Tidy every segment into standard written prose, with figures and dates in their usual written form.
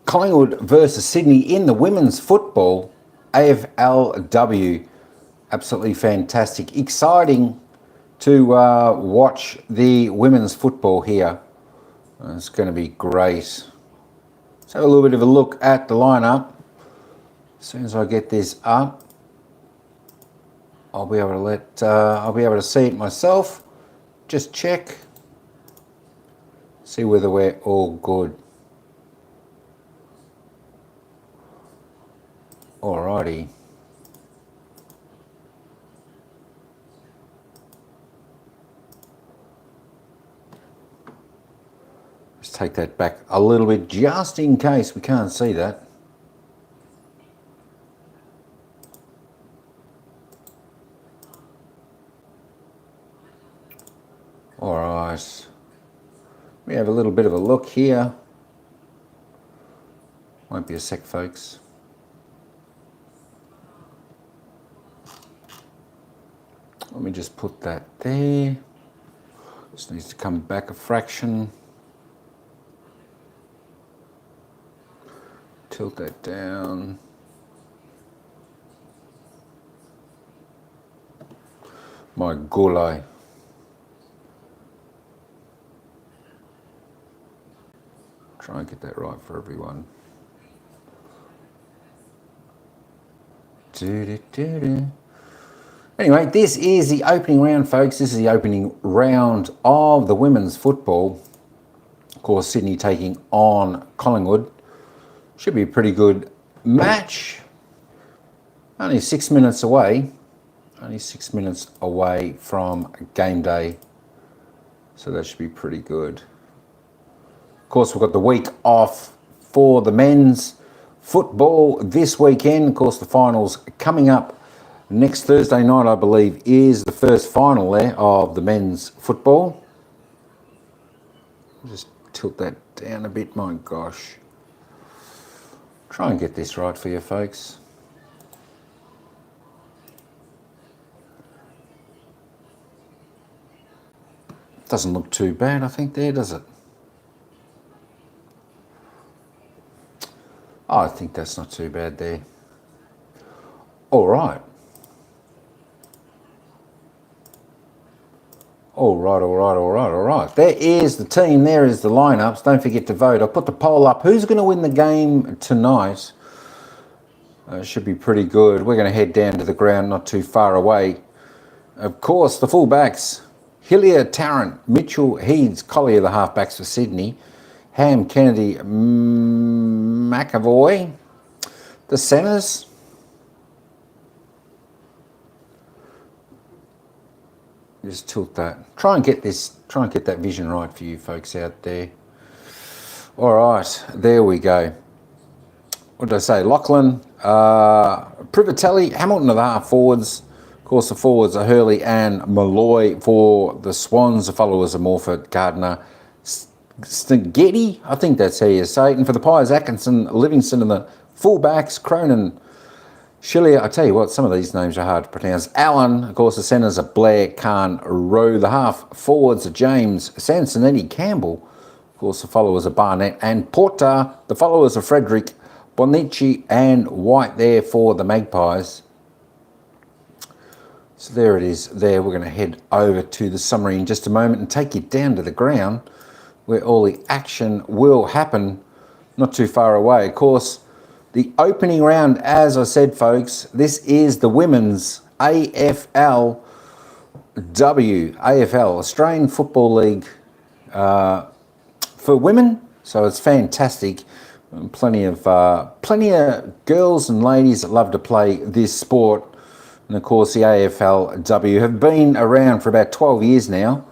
Collingwood versus Sydney in the women's football AFLW. Absolutely fantastic. Exciting to watch the women's football here. It's going to be great. Let's have a little bit of a look at the lineup. As soon as I get this up, I'll be able to see it myself. Just check. See whether we're all good. Alrighty. Let's take that back a little bit just in case we can't see that. Alright. We have a little bit of a look here. Won't be a sec, folks. Let me just put that there. Just needs to come back a fraction. Tilt that down. My gulai. Try and get that right for everyone. Anyway, this is the opening round, folks. This is the opening round of the women's football. Of course, Sydney taking on Collingwood. Should be a pretty good match. Only 6 minutes away. Only 6 minutes away from game day. So that should be pretty good. Of course, we've got the week off for the men's football this weekend. Of course, the finals coming up next Thursday night, I believe, is the first final there of the men's football. Just tilt that down a bit, my gosh. Try and get this right for you, folks. Doesn't look too bad, I think, there, does it? Oh, I think that's not too bad there. All right. All right. There is the team. There is the lineups. Don't forget to vote. I'll put the poll up. Who's going to win the game tonight? Should be pretty good. We're going to head down to the ground not too far away. Of course, the fullbacks. Hillier, Tarrant, Mitchell, Heeds, Collier, the halfbacks for Sydney. Ham, Kennedy, McAvoy. The centres. Just tilt that. Try and get that vision right for you folks out there. All right, there we go. What did I say? Lachlan, Privatelli, Hamilton are the half forwards. Of course, the forwards are Hurley and Malloy for the Swans. The followers are Morford, Gardner, Stigeti, I think that's how you say it. And for the Pies, Atkinson, Livingston, and the fullbacks, Cronin, Schillier. I tell you what, some of these names are hard to pronounce. Allen, of course, the centres are Blair, Khan, Rowe. The half forwards are James, Sansonetti, Campbell. Of course, the followers are Barnett and Porter. The followers are Frederick, Bonici, and White there for the Magpies. So there it is there. We're going to head over to the summary in just a moment and take you down to the ground where all the action will happen, not too far away. Of course, the opening round, as I said, folks, this is the women's AFLW, Australian Football League for women. So it's fantastic. Plenty of girls and ladies that love to play this sport. And of course, the AFLW have been around for about 12 years now.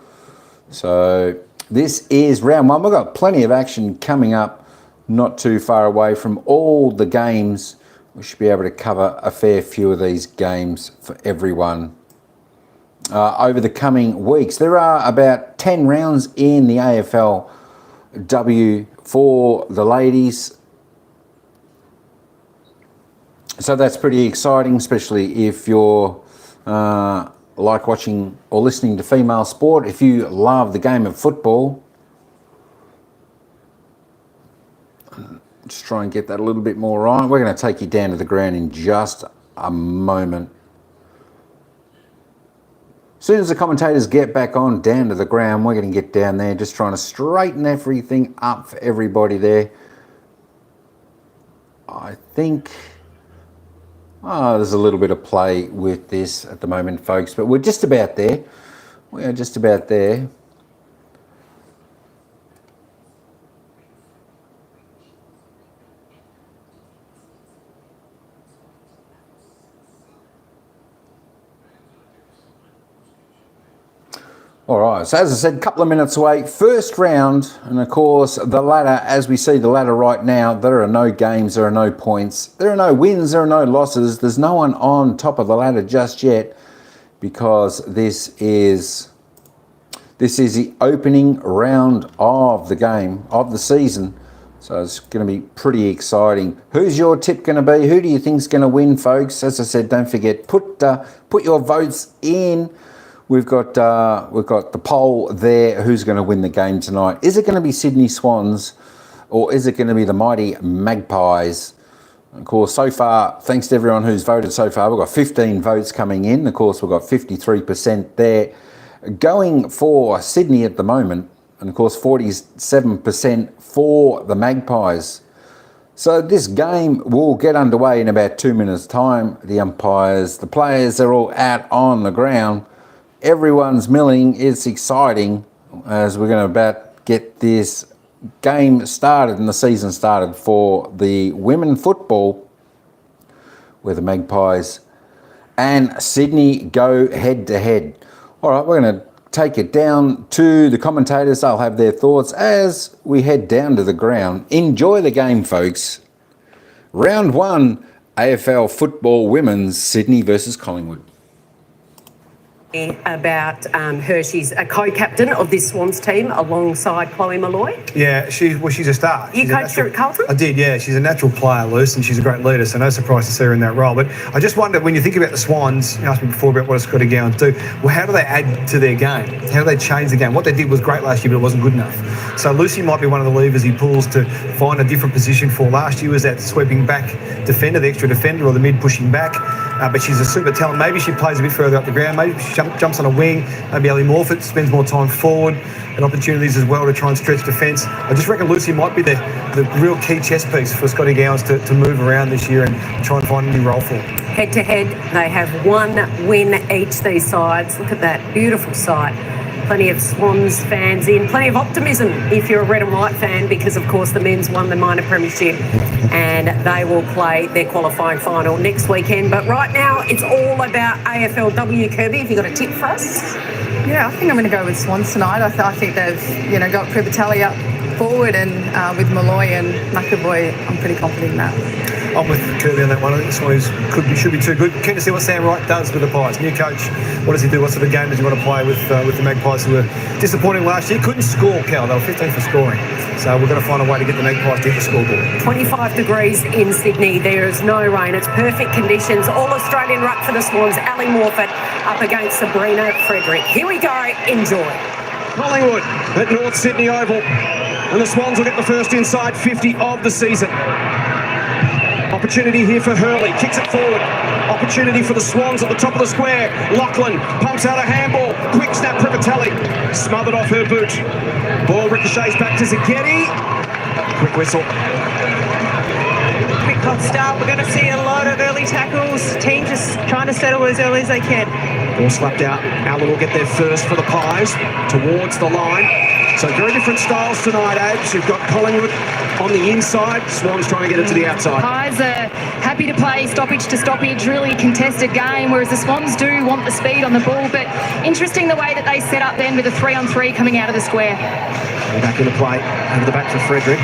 So this is round one. We've got plenty of action coming up not too far away from all the games. We should be able to cover a fair few of these games for everyone over the coming weeks. There are about 10 rounds in the AFLW for the ladies. So that's pretty exciting, especially if you're like watching or listening to female sport. If you love the game of football, Just try and get that a little bit more right. We're going to take you down to the ground in just a moment. As soon as the commentators get back on down to the ground, we're going to get down there, just trying to straighten everything up for everybody there. I think there's a little bit of play with this at the moment, folks, but we're just about there. We are just about there. All right, so as I said, a couple of minutes away, first round, and of course the ladder, as we see the ladder right now, there are no games, there are no points, there are no wins, there are no losses, there's no one on top of the ladder just yet, because this is the opening round of the game, of the season, so it's going to be pretty exciting. Who's your tip going to be? Who do you think's going to win, folks? As I said, don't forget, put your votes in. We've got the poll there. Who's going to win the game tonight? Is it going to be Sydney Swans, or is it going to be the mighty Magpies? Of course, so far, thanks to everyone who's voted so far, we've got 15 votes coming in. Of course, we've got 53% there going for Sydney at the moment, and of course 47% for the Magpies. So this game will get underway in about 2 minutes' time. The umpires, the players, they're all out on the ground. Everyone's milling. It's exciting as we're going to about get this game started and the season started for the women football, where the Magpies and Sydney go head to head. All right, we're going to take it down to the commentators. They'll have their thoughts as we head down to the ground. Enjoy the game, folks. Round 1, AFL football women's, Sydney versus Collingwood. About her. She's a co-captain of this Swans team alongside Chloe Molloy. Yeah, she's a star. You coached her at Carlton? I did, yeah. She's a natural player, Luce, and she's a great leader, so no surprise to see her in that role. But I just wonder, when you think about the Swans, you asked me before about what Scotty Gowans do, well, how do they add to their game? How do they change the game? What they did was great last year, but it wasn't good enough. So Lucy might be one of the levers he pulls to find a different position for. Last year was that sweeping back defender, the extra defender, or the mid pushing back. But she's a super talent. Maybe she plays a bit further up the ground. Maybe she jumps on a wing. Maybe Ellie Morfitt spends more time forward, and opportunities as well to try and stretch defence. I just reckon Lucy might be the real key chess piece for Scotty Gowans to move around this year and try and find a new role for. Head to head, they have one win each, these sides. Look at that beautiful sight. Plenty of Swans fans in, plenty of optimism if you're a red and white fan, because of course the men's won the minor premiership and they will play their qualifying final next weekend. But right now it's all about AFLW. Kirby, have you got a tip for us? Yeah, I think I'm going to go with Swans tonight. I think they've got Privatelli up forward, and with Molloy and McAvoy, I'm pretty confident in that. I'm with Kirby on that one. I think this one should be too good. Keen to see what Sam Wright does with the Pies. New coach, what does he do? What sort of game does he want to play with the Magpies, who were disappointing last year? Couldn't score, Cal. They were 15 for scoring. So we're going to find a way to get the Magpies to hit the scoreboard. 25 degrees in Sydney. There is no rain. It's perfect conditions. All Australian ruck for the Swans. Ali Morfitt up against Sabrina Frederick. Here we go. Enjoy. Collingwood at North Sydney Oval. And the Swans will get the first inside 50 of the season. Opportunity here for Hurley, kicks it forward. Opportunity for the Swans at the top of the square. Lachlan pumps out a handball. Quick snap, Privatelli. Smothered off her boot. Ball ricochets back to Zaghetti. Quick whistle. Quick hot start. We're going to see a lot of early tackles. Team just trying to settle as early as they can. Ball slapped out. Allen will get there first for the Pies. Towards the line. So very different styles tonight, Abs. You've got Collingwood on the inside. Swans trying to get it to the outside. Pies are happy to play stoppage to stoppage, really contested game, whereas the Swans do want the speed on the ball. But interesting the way that they set up then with a 3-on-3 coming out of the square. Back in the play, over the back for Frederick.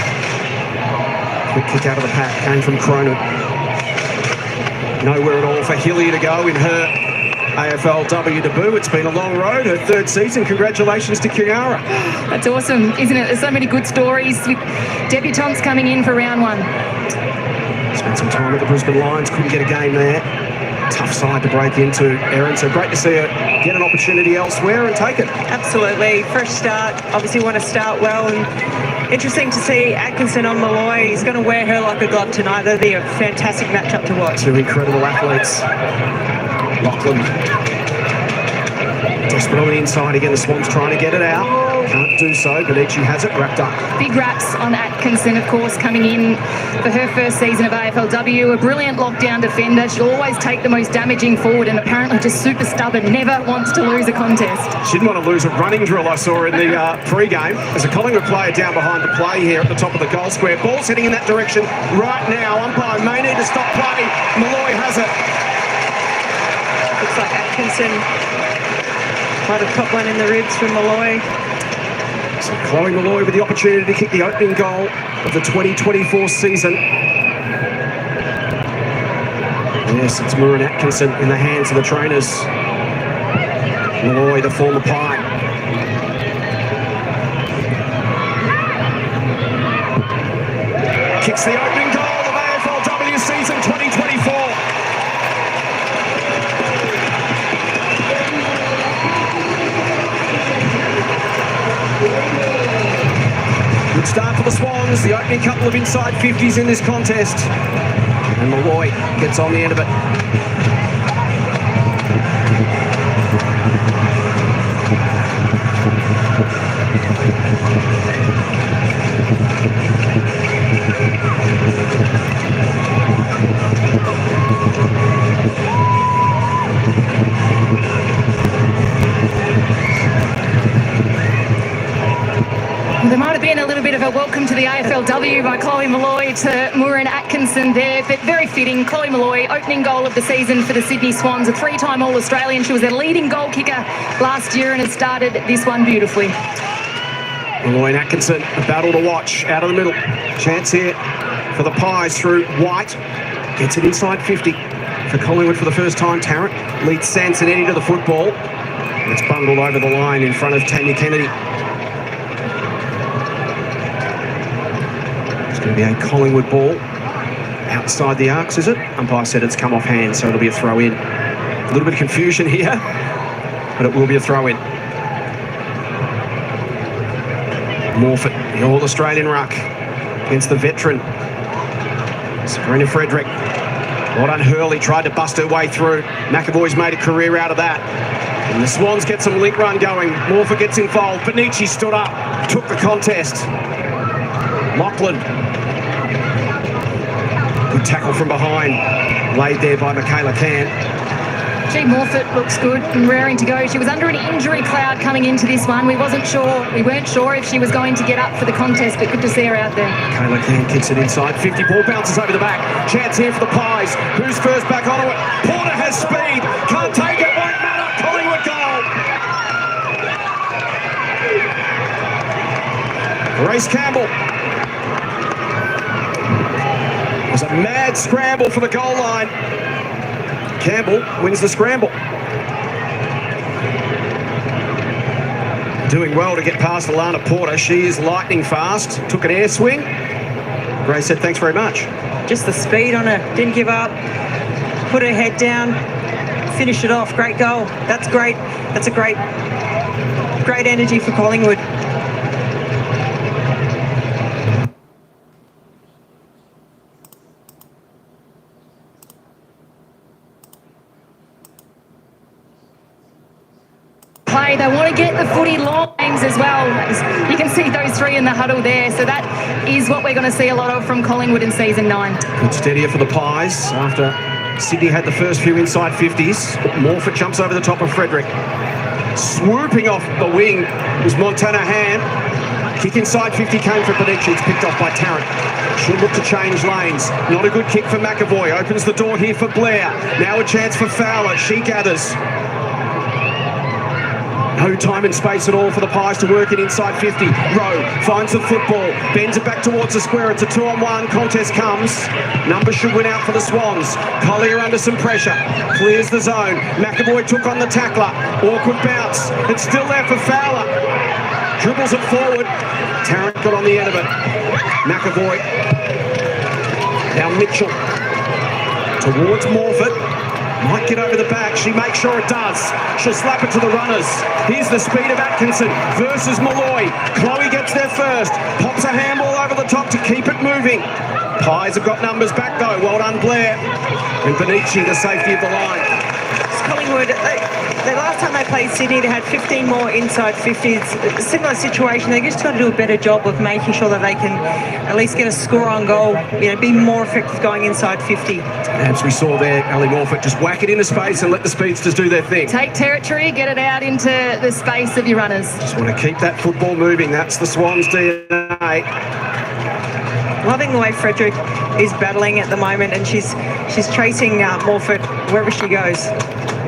Quick kick out of the pack, came from Cronin. Nowhere at all for Hillier to go in her AFLW debut. It's been a long road, her third season. Congratulations to Kiara. That's awesome, isn't it? There's so many good stories with debutantes coming in for round 1. Spent some time at the Brisbane Lions, couldn't get a game there. Tough side to break into, Erin, so great to see her get an opportunity elsewhere and take it. Absolutely. Fresh start. Obviously want to start well and Interesting to see Atkinson on Malloy. He's going to wear her like a glove tonight. That'll be a fantastic matchup to watch. Two incredible athletes. Lachlan. Desperate on the inside again. The Swans trying to get it out. Can't do so. Benici has it wrapped up. Big raps on Atkinson, of course, coming in for her first season of AFLW. A brilliant lockdown defender. She'll always take the most damaging forward and apparently just super stubborn. Never wants to lose a contest. She didn't want to lose a running drill I saw in the pre-game. There's a Collingwood player down behind the play here at the top of the goal square. Ball's heading in that direction right now. Umpire may need to stop play. Malloy has it. Looks like Atkinson might have caught one in the ribs from Malloy. So Chloe Malloy with the opportunity to kick the opening goal of the 2024 season. Yes, it's Murin Atkinson in the hands of the trainers. Malloy, the former Pie. Kicks the opening goal of AFLW season 2024. Good start for the Swans, the opening couple of inside 50s in this contest. And Malloy gets on the end of it. Well, there might have been a little bit of a welcome to the AFLW by Chloe Malloy to Murin Atkinson there, but very fitting. Chloe Malloy, opening goal of the season for the Sydney Swans, a three-time All-Australian. She was their leading goal kicker last year and has started this one beautifully. Malloy and Atkinson, a battle to watch out of the middle. Chance here for the Pies through White. Gets it inside 50 for Collingwood for the first time. Tarrant leads Sansonetti to the football. It's bundled over the line in front of Tanya Kennedy. It's going to be a Collingwood ball outside the arcs, is it? Umpire said it's come off hand, so it'll be a throw in. A little bit of confusion here, but it will be a throw in. Morfitt, the All-Australian ruck against the veteran Sabrina Frederick. Well done, Hurley tried to bust her way through. McAvoy's made a career out of that. And the Swans get some link run going. Morfitt gets involved. Benici stood up, took the contest. Lachlan. Good tackle from behind. Laid there by Michaela Can. Gee, Morfitt looks good and raring to go. She was under an injury cloud coming into this one. We weren't sure if she was going to get up for the contest, but good to see her out there. Michaela Can kicks it inside 50. Ball bounces over the back. Chance here for the Pies. Who's first back onto it? Porter has speed. Can't take it. Won't matter. Collingwood goal. Grace Campbell. It was a mad scramble for the goal line. Campbell wins the scramble. Doing well to get past Alana Porter. She is lightning fast. Took an air swing. Grace said thanks very much. Just the speed on her. Didn't give up. Put her head down. Finished it off. Great goal. That's great. That's a great energy for Collingwood. They want to get the footy lines as well. You can see those three in the huddle there. So that is what we're going to see a lot of from Collingwood in season 9. Good steadier for the Pies after Sydney had the first few inside 50s. Morfitt jumps over the top of Frederick. Swooping off the wing was Montana Ham. Kick inside 50 came for Benici. It's picked off by Tarrant. Should look to change lanes. Not a good kick for McAvoy. Opens the door here for Blair. Now a chance for Fowler. She gathers. No time and space at all for the Pies to work it inside 50. Rowe finds the football, bends it back towards the square. It's a 2-on-1. Contest comes. Numbers should win out for the Swans. Collier under some pressure. Clears the zone. McAvoy took on the tackler. Awkward bounce. It's still there for Fowler. Dribbles it forward. Tarrant got on the end of it. McAvoy. Now Mitchell. Towards Morfitt. Might get over the back. She makes sure it does. She'll slap it to the runners. Here's the speed of Atkinson versus Malloy. Chloe gets gets there first. Pops a handball over the top to keep it moving. Pies have got numbers back though. Well done, Blair. And Benici, the safety of the line. Collingwood, the last time they played Sydney, they had 15 more inside 50s. It's a similar situation. They just got to do a better job of making sure that they can at least get a score on goal, be more effective going inside 50. As we saw there, Ali Morfitt just whack it into space and let the speedsters do their thing. Take territory, get it out into the space of your runners. Just want to keep that football moving. That's the Swans' DNA. Loving the way Frederick is battling at the moment, and she's chasing Morfitt wherever she goes.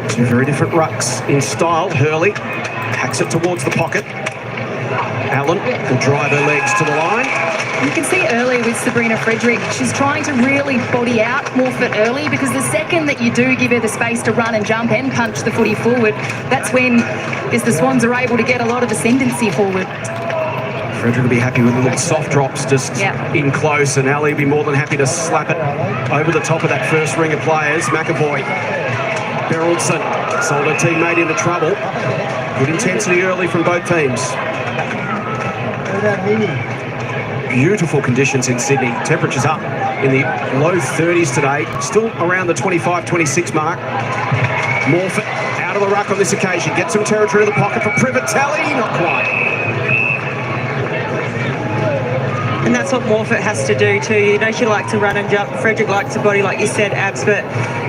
Two very different rucks in style. Hurley hacks it towards the pocket. Allen will drive her legs to the line. You can see early with Sabrina Frederick, she's trying to really body out Morfitt early, because the second that you do give her the space to run and jump and punch the footy forward, that's when the Swans are able to get a lot of ascendancy forward. Frederick will be happy with the little soft drops just in close, and Ali will be more than happy to slap it over the top of that first ring of players. McAvoy, Berylson sold her teammate into trouble. Good intensity early from both teams. Beautiful conditions in Sydney. Temperatures up in the low 30s today. Still around the 25-26 mark. Morfitt out of the ruck on this occasion. Gets some territory in the pocket for Privatelli. Not quite. And that's what Morfitt has to do too. She likes to run and jump. Frederick likes to body, like you said, Abs, but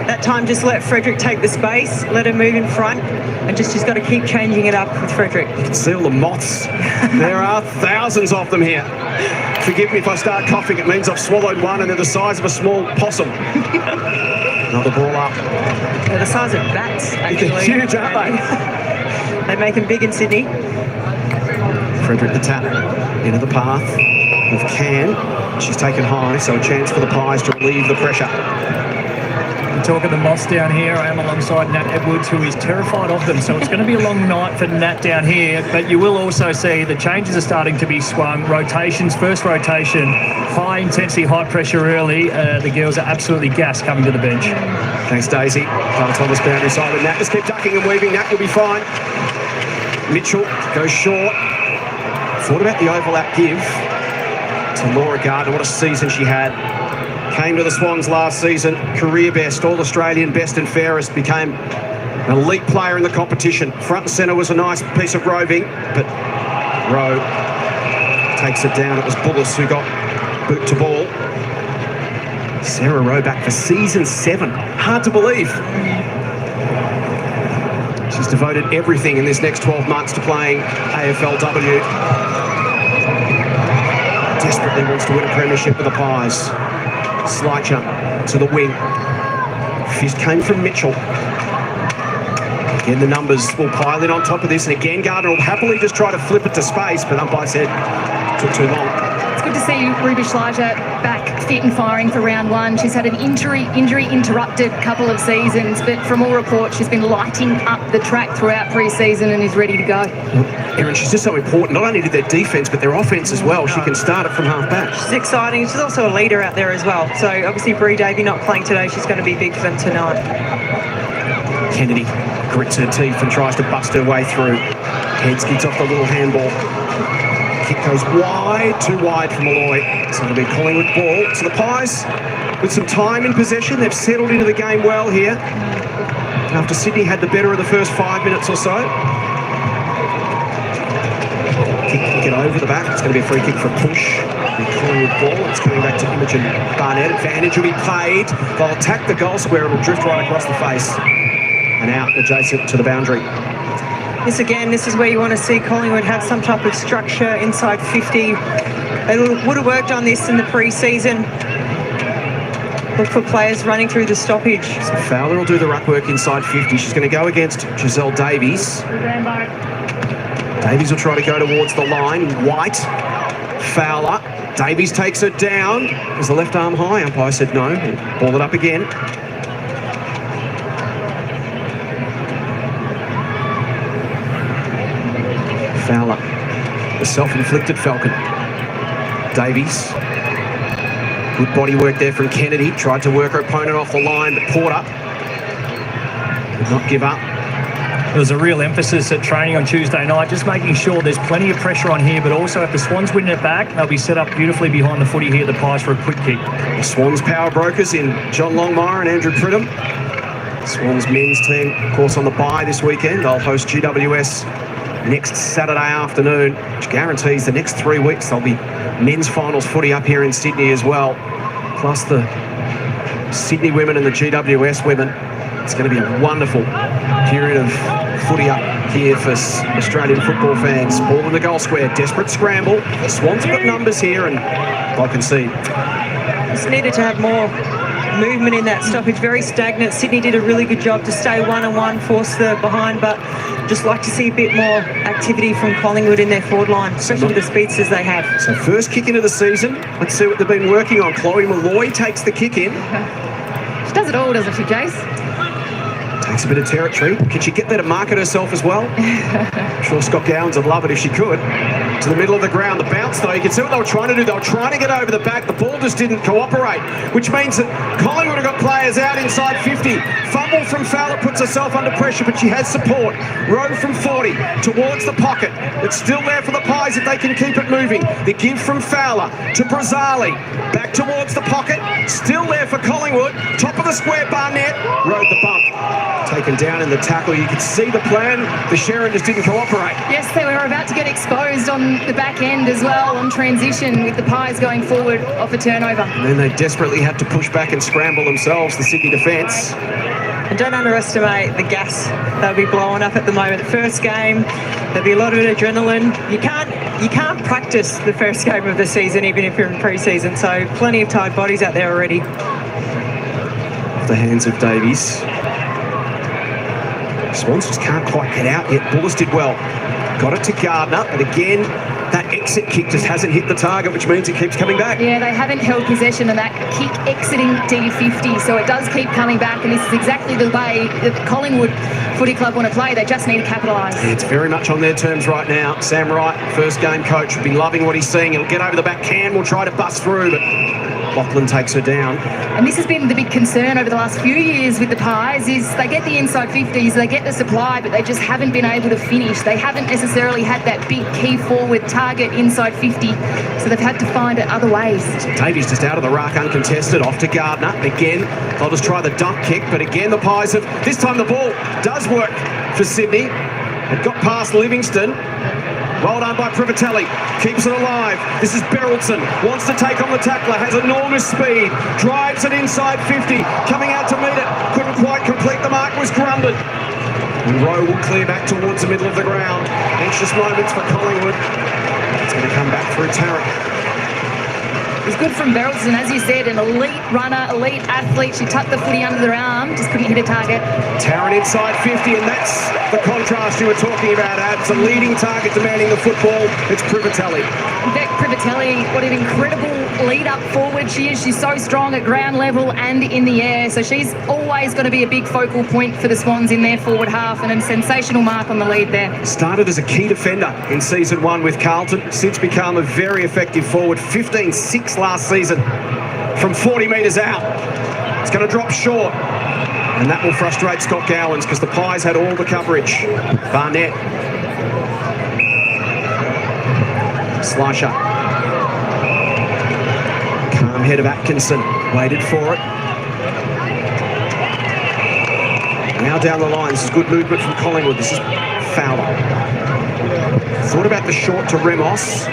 that time just let Frederick take the space, let her move in front, and she's got to keep changing it up with Frederick. You can see all the moths. There are thousands of them here. Forgive me if I start coughing, it means I've swallowed one and they're the size of a small possum. Another ball up. They're the size of bats, actually. They're huge, aren't they? They make them big in Sydney. Frederick the tap into the path with Can. She's taken high, so a chance for the Pies to relieve the pressure. You talk of the moths down here. I am alongside Nat Edwards, who is terrified of them. So it's going to be a long night for Nat down here. But you will also see the changes are starting to be swung. Rotations, first rotation, high intensity, high pressure early. The girls are absolutely gassed coming to the bench. Thanks, Daisy. Thomas boundary side, and Nat just keep ducking and weaving. Nat will be fine. Mitchell goes short. Thought about the overlap give to Laura Gardner. What a season she had. Came to the Swans last season, career best, All-Australian best and fairest, became an elite player in the competition. Front and centre was a nice piece of roving, but Rowe takes it down. It was Bullis who got boot to ball. Sarah Rowe back for season 7. Hard to believe. She's devoted everything in this next 12 months to playing AFLW. Desperately wants to win a premiership with the Pies. Slicher to the wing. Fist came from Mitchell. Again, the numbers will pile in on top of this, and again, Gardner will happily just try to flip it to space, but umpire said it took too long. It's good to see Ruby Schleicher back fit and firing for round 1. She's had an injury interrupted couple of seasons, but from all reports, she's been lighting up the track throughout pre-season and is ready to go. Erin, she's just so important, not only to their defence, but their offence as well. She can start it from half-back. She's exciting. She's also a leader out there as well. So obviously Bree Davey not playing today. She's going to be big for them tonight. Kennedy grits her teeth and tries to bust her way through. Heads gets off the little handball. Kick goes wide, too wide for Malloy. So it'll be a Collingwood ball. So the Pies, with some time in possession, they've settled into the game well here. After Sydney had the better of the first 5 minutes or so. Kick it over the back. It's going to be a free kick for a push. The Collingwood ball. It's coming back to Imogen Barnett. Advantage will be played. They'll attack the goal square. It'll drift right across the face and out adjacent to the boundary. This is where you want to see Collingwood have some type of structure inside 50. They would have worked on this in the pre-season. Look for players running through the stoppage. So Fowler will do the ruck work inside 50. She's going to go against Giselle Davies. Davies will try to go towards the line. White, Fowler. Davies takes it down. Is the left arm high? Umpire said no. Ball it up again. Fowler, the self-inflicted falcon. Davies. Good body work there from Kennedy. Tried to work her opponent off the line, but Porter did not give up. There was a real emphasis at training on Tuesday night, just making sure there's plenty of pressure on here, but also if the Swans win it back, they'll be set up beautifully behind the footy here, the Pies, for a quick kick. The Swans power brokers in John Longmire and Andrew Pridham. Swans men's team, of course, on the bye this weekend. They'll host GWS next Saturday afternoon, which guarantees the next 3 weeks there'll be men's finals footy up here in Sydney as well, plus the Sydney women and the GWS women. It's going to be a wonderful period of footy up here for Australian football fans. Ball in the goal square, desperate scramble. The Swans have got numbers here and I can see. Just needed to have more movement in that stoppage, very stagnant. Sydney did a really good job to stay 1-on-1, force the behind, but just like to see a bit more activity from Collingwood in their forward line, especially with the speedsters they have. So first kick into the season, let's see what they've been working on. Chloe Malloy takes the kick in. She does it all, doesn't she, Jace? Takes a bit of territory. Can she get there to market herself as well? I'm sure Scott Gowans would love it if she could. To the middle of the ground, the bounce though, you can see what they were trying to do. They were trying to get over the back. The ball just didn't cooperate, which means that Collingwood have got players out inside 50. Fumble from Fowler puts herself under pressure, but she has support. Rowe from 40 towards the pocket. It's still there for the Pies if they can keep it moving. The give from Fowler to Brazzali. Back towards the pocket. Still there for Collingwood. Top of the square, Barnett. Rode the bump. Taken down in the tackle. You could see the plan. The Sharon just didn't cooperate. Yes, they were about to get exposed on the back end as well on transition, with the Pies going forward off a turnover. And then they desperately had to push back and scramble themselves, the Sydney defence. And don't underestimate the gas they'll be blowing up at the moment. First game, there'll be a lot of adrenaline. You can't practice the first game of the season, even if you're in pre-season. So plenty of tired bodies out there already. Off the hands of Davies. Swans just can't quite get out yet. Bullis did well. Got it to Gardner, but again, that exit kick just hasn't hit the target, which means it keeps coming back. Yeah, they haven't held possession of that kick exiting D50, so it does keep coming back, and this is exactly the way that the Collingwood Footy Club want to play. They just need to capitalise. Yeah, it's very much on their terms right now. Sam Wright, first game coach, will be loving what he's seeing. He'll get over the back. Cam will try to bust through, but Lachlan takes her down. And this has been the big concern over the last few years with the Pies, is they get the inside 50s, they get the supply, but they just haven't been able to finish. They haven't necessarily had that big key forward target inside 50, so they've had to find it other ways. Davies just out of the ruck, uncontested, off to Gardner. Again, they'll just try the dump kick, but again the Pies have, this time the ball does work for Sydney. It got past Livingston. Well done by Privatelli, keeps it alive. This is Berylson, wants to take on the tackler, has enormous speed, drives it inside 50, coming out to meet it, couldn't quite complete the mark, was Grundon. And Rowe will clear back towards the middle of the ground. Anxious moments for Collingwood. It's going to come back through Tarrant. It was good from Berylson, as you said, an elite runner, elite athlete. She tucked the footy under their arm, just couldn't hit a target. Tarrant inside 50, and that's the contrast you were talking about, Abs. A leading target demanding the football. It's Privatelli. Beck Privatelli, what an incredible lead up forward she is. She's so strong at ground level and in the air, so she's always going to be a big focal point for the Swans in their forward half, and a sensational mark on the lead there. Started as a key defender in season 1 with Carlton, since become a very effective forward. 15-6 last season from 40 metres out. It's going to drop short, and that will frustrate Scott Gowans because the Pies had all the coverage. Barnett. Slasher. Calm head of Atkinson. Waited for it. Now down the line. This is good movement from Collingwood. This is Fowler. Thought about the short to Remos.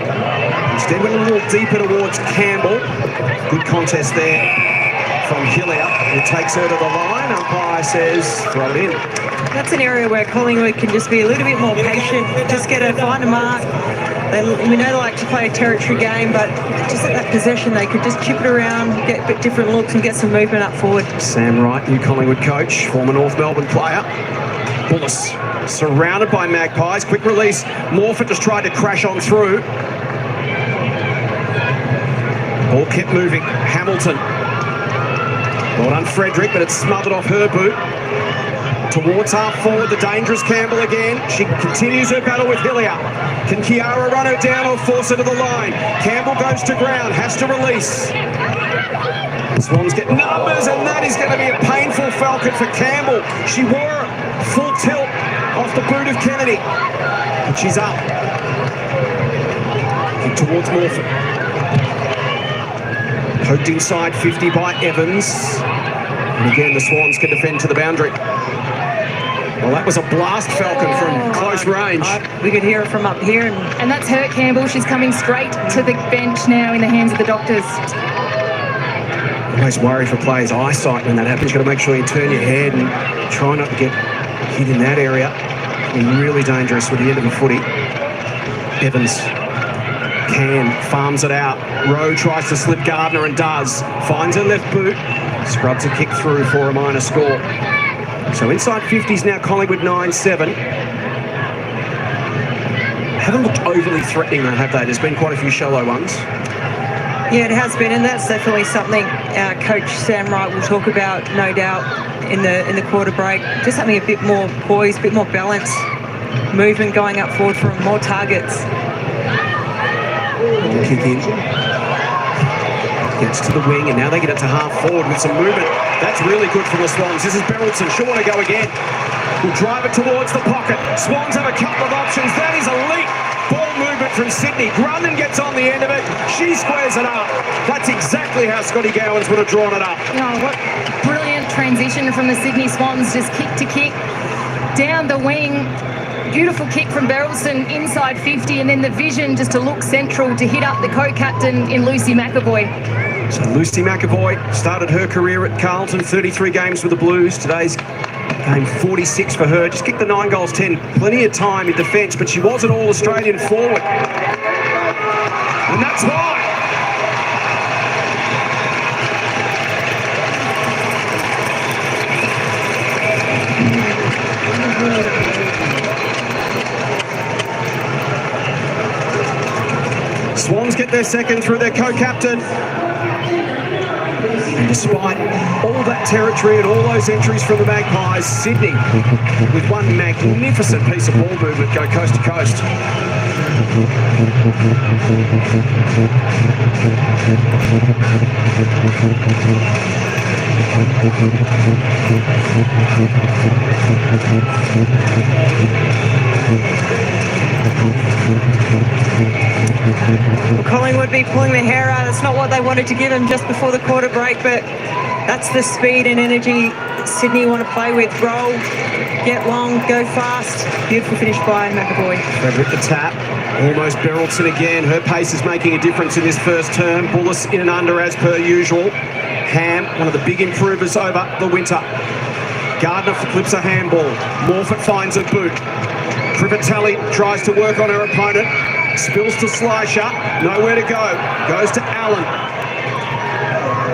Instead went a little deeper towards Campbell. Good contest there from Hillier, who takes her to the line. Umpire says throw it in. That's an area where Collingwood can just be a little bit more patient, just find a mark. We know they like to play a territory game, but just at that possession, they could just chip it around, get a bit different looks and get some movement up forward. Sam Wright, new Collingwood coach, former North Melbourne player. Bullis surrounded by Magpies. Quick release. Morfitt just tried to crash on through. Ball kept moving. Hamilton. Well done, Frederick, but it's smothered off her boot. Towards half forward, the dangerous Campbell again. She continues her battle with Hillier. Can Kiara run her down or force her to the line? Campbell goes to ground, has to release. Swans get numbers, and that is going to be a painful falcon for Campbell. She wore full tilt off the boot of Kennedy. And she's up. And towards Morford. Poked inside 50 by Evans. And again, the Swans can defend to the boundary. Well, that was a blast, Falcon, from close range. We could hear it from up here. And that's her, Campbell. She's coming straight to the bench now in the hands of the doctors. Always worry for players' eyesight when that happens. You've got to make sure you turn your head and try not to get hit in that area. It's really dangerous with the end of a footy. Evans farms it out. Rowe tries to slip Gardner and does. Finds her left boot. Scrubs a kick through for a minor score. So inside 50s now, Collingwood 9-7. Haven't looked overly threatening, though, have they? There's been quite a few shallow ones. Yeah, it has been, and that's definitely something our coach Sam Wright will talk about, no doubt, in the quarter break. Just having a bit more poise, a bit more balance, movement going up forward for more targets. Kick in. Gets to the wing, and now they get it to half forward with some movement. That's really good for the Swans. This is Berylson. She'll want to go again. We'll drive it towards the pocket. Swans have a couple of options. That is elite ball movement from Sydney. Grundon gets on the end of it. She squares it up. That's exactly how Scotty Gowans would have drawn it up. Oh, what brilliant transition from the Sydney Swans, just kick to kick down the wing. Beautiful kick from Berylson inside 50, and then the vision just to look central to hit up the co-captain in Lucy McAvoy. So Lucy McAvoy started her career at Carlton, 33 games with the Blues. Today's game 46 for her. Just kicked the 9 goals, 10. Plenty of time in defence, but she was an All-Australian forward. And that's why. Swans get their second through their co-captain. And despite all that territory and all those entries from the Magpies, Sydney, with one magnificent piece of ball movement, go coast to coast. Well, Collingwood be pulling their hair out. It's not what they wanted to give them just before the quarter break, but that's the speed and energy Sydney want to play with. Roll, get long, go fast. Beautiful finish by McAvoy. Over at the tap, almost Berylson again. Her pace is making a difference in this first term. Bullis in and under as per usual. Ham, one of the big improvers over the winter. Gardner flips a handball. Morford finds a boot. Privatelli tries to work on her opponent. Spills to Slisher. Nowhere to go. Goes to Allen.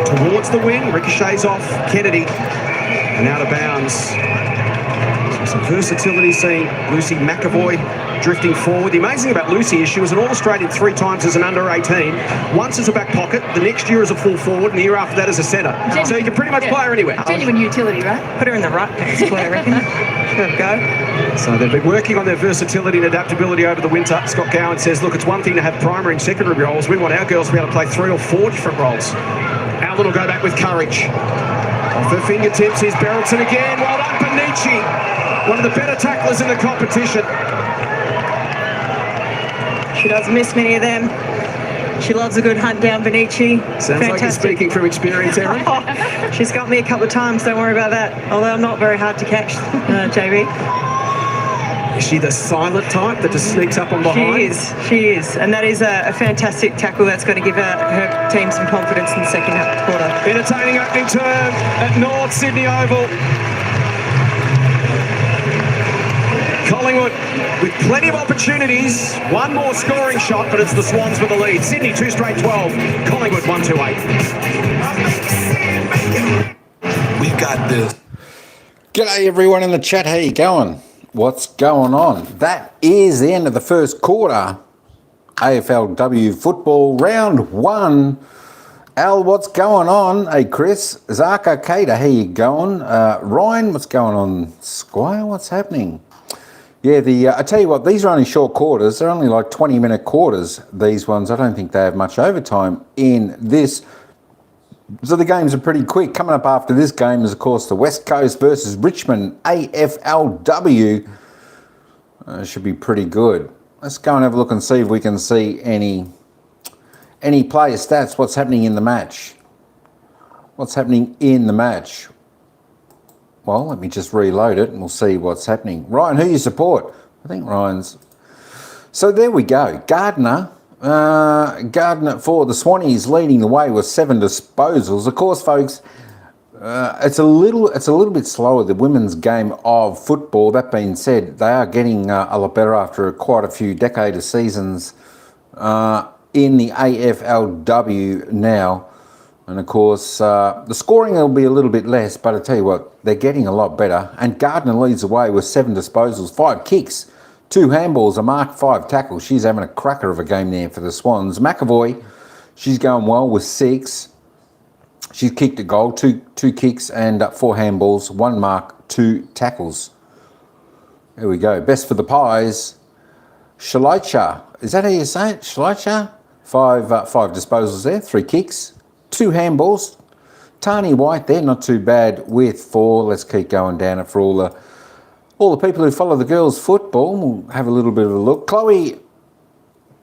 Towards the wing. Ricochets off Kennedy. And out of bounds. So some versatility seeing Lucy McAvoy drifting forward. The amazing about Lucy is she was an All-Australian 3 times as an under-18. Once as a back pocket, the next year as a full forward, and the year after that as a centre. So you can pretty much play her anywhere. Genuine utility, right? Put her in the right next play, I reckon. There we go. So they've been working on their versatility and adaptability over the winter. Scott Gowan says, look, it's one thing to have primary and secondary roles. We want our girls to be able to play 3 or 4 different roles. Allen will go back with courage. Off her fingertips is Berylson again. Well done, Benici. One of the better tacklers in the competition. She doesn't miss many of them. She loves a good hunt down Benici. Sounds like you're speaking from experience, Erin. She's got me a couple of times, don't worry about that. Although I'm not very hard to catch, JB. Is she the silent type that just sneaks up on behind? She is. And that is a fantastic tackle that's going to give her team some confidence in the second quarter. Entertaining opening term at North Sydney Oval. Collingwood with plenty of opportunities. One more scoring shot, but it's the Swans with the lead. Sydney 2 straight 12. Collingwood 1-2-8. We got this. G'day everyone in the chat, how you going? What's going on? That is the end of the first quarter. AFLW football, round 1. Al, what's going on? Hey Chris, Zarko Cater, how you going? Ryan, what's going on? Squire, what's happening? Yeah, I tell you what, these are only short quarters. They're only like 20-minute quarters, these ones. I don't think they have much overtime in this. So the games are pretty quick. Coming up after this game is, of course, the West Coast versus Richmond AFLW. Should be pretty good. Let's go and have a look and see if we can see any player stats. What's happening in the match? What's happening in the match? Well, let me just reload it and we'll see what's happening. Ryan, who do you support? I think Ryan's... So there we go. Gardner for the Swannies leading the way with 7 disposals. Of course, folks, it's a little bit slower, the women's game of football. That being said, they are getting a lot better after quite a few decades of seasons in the AFLW now. And of course, the scoring will be a little bit less, but I tell you what, they're getting a lot better. And Gardner leads the way with 7 disposals, 5 kicks, 2 handballs, a mark, 5 tackles. She's having a cracker of a game there for the Swans. McAvoy, she's going well with 6. She's kicked a goal, two kicks and 4 handballs, 1 mark, 2 tackles. There we go. Best for the Pies. Shalicha, is that how you say it? Shalicha? 5 disposals there, 3 kicks, 2 handballs. Tani White there, not too bad with 4. Let's keep going down it for all the people who follow the girls' football. We'll have a little bit of a look. Chloe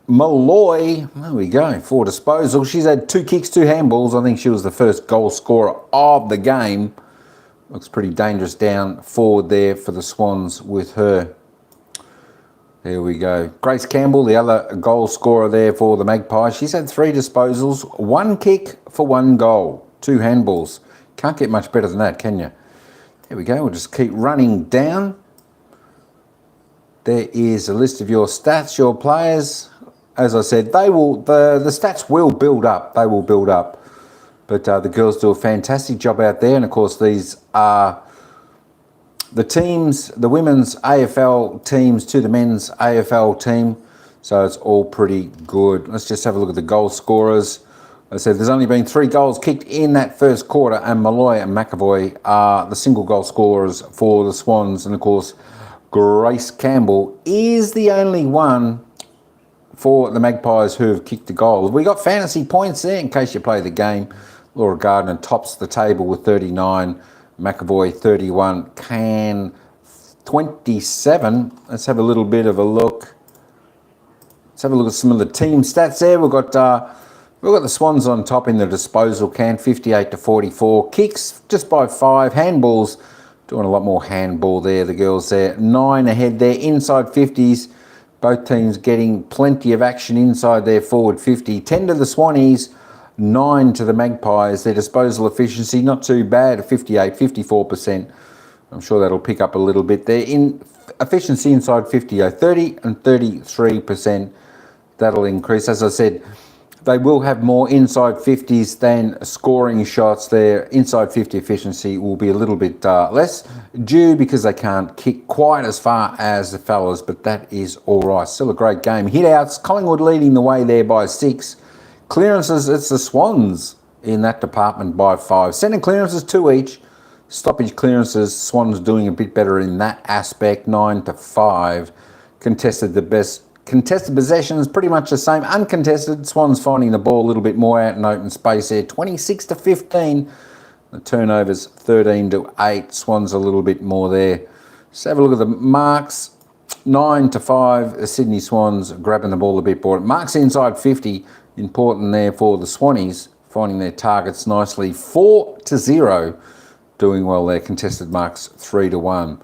Malloy, there we go, 4 disposals. She's had 2 kicks, 2 handballs. I think she was the first goal scorer of the game. Looks pretty dangerous down forward there for the Swans with her. There we go. Grace Campbell, the other goal scorer there for the Magpies. She's had 3 disposals, 1 kick for 1 goal, 2 handballs. Can't get much better than that, can you? There we go. We'll just keep running down. There is a list of your stats, your players. As I said, the stats will build up. They will build up. But the girls do a fantastic job out there. And, of course, these are the teams, the women's AFL teams to the men's AFL team. So it's all pretty good. Let's just have a look at the goal scorers. I said there's only been 3 goals kicked in that first quarter, and Malloy and McAvoy are the single goal scorers for the Swans. And, of course, Grace Campbell is the only one for the Magpies who have kicked a goal. We got fantasy points there in case you play the game. Laura Gardner tops the table with 39, McAvoy 31, Can 27. Let's have a little bit of a look. Let's have a look at some of the team stats there. We've got the Swans on top in the disposal can, 58 to 44. Kicks just by 5. Handballs, doing a lot more handball there, the girls there. 9 ahead there, inside 50s. Both teams getting plenty of action inside their forward 50. 10 to the Swannies, 9 to the Magpies. Their disposal efficiency, not too bad, 58, 54%. I'm sure that'll pick up a little bit there. In efficiency inside 50, 30 and 33%. That'll increase. As I said, they will have more inside 50s than scoring shots. Their inside 50 efficiency will be a little bit less due because they can't kick quite as far as the fellas, but that is all right. Still a great game. Hit-outs, Collingwood leading the way there by 6. Clearances, it's the Swans in that department by 5. Centre clearances, 2 each. Stoppage clearances, Swans doing a bit better in that aspect, 9 to 5. Contested possessions, pretty much the same. Uncontested, Swans finding the ball a little bit more out in open space there. 26 to 15. The turnovers, 13 to 8. Swans a little bit more there. Let's have a look at the marks. 9 to 5. The Sydney Swans grabbing the ball a bit more. Marks inside 50. Important there for the Swannies. Finding their targets nicely. 4 to 0. Doing well there. Contested marks, 3 to 1.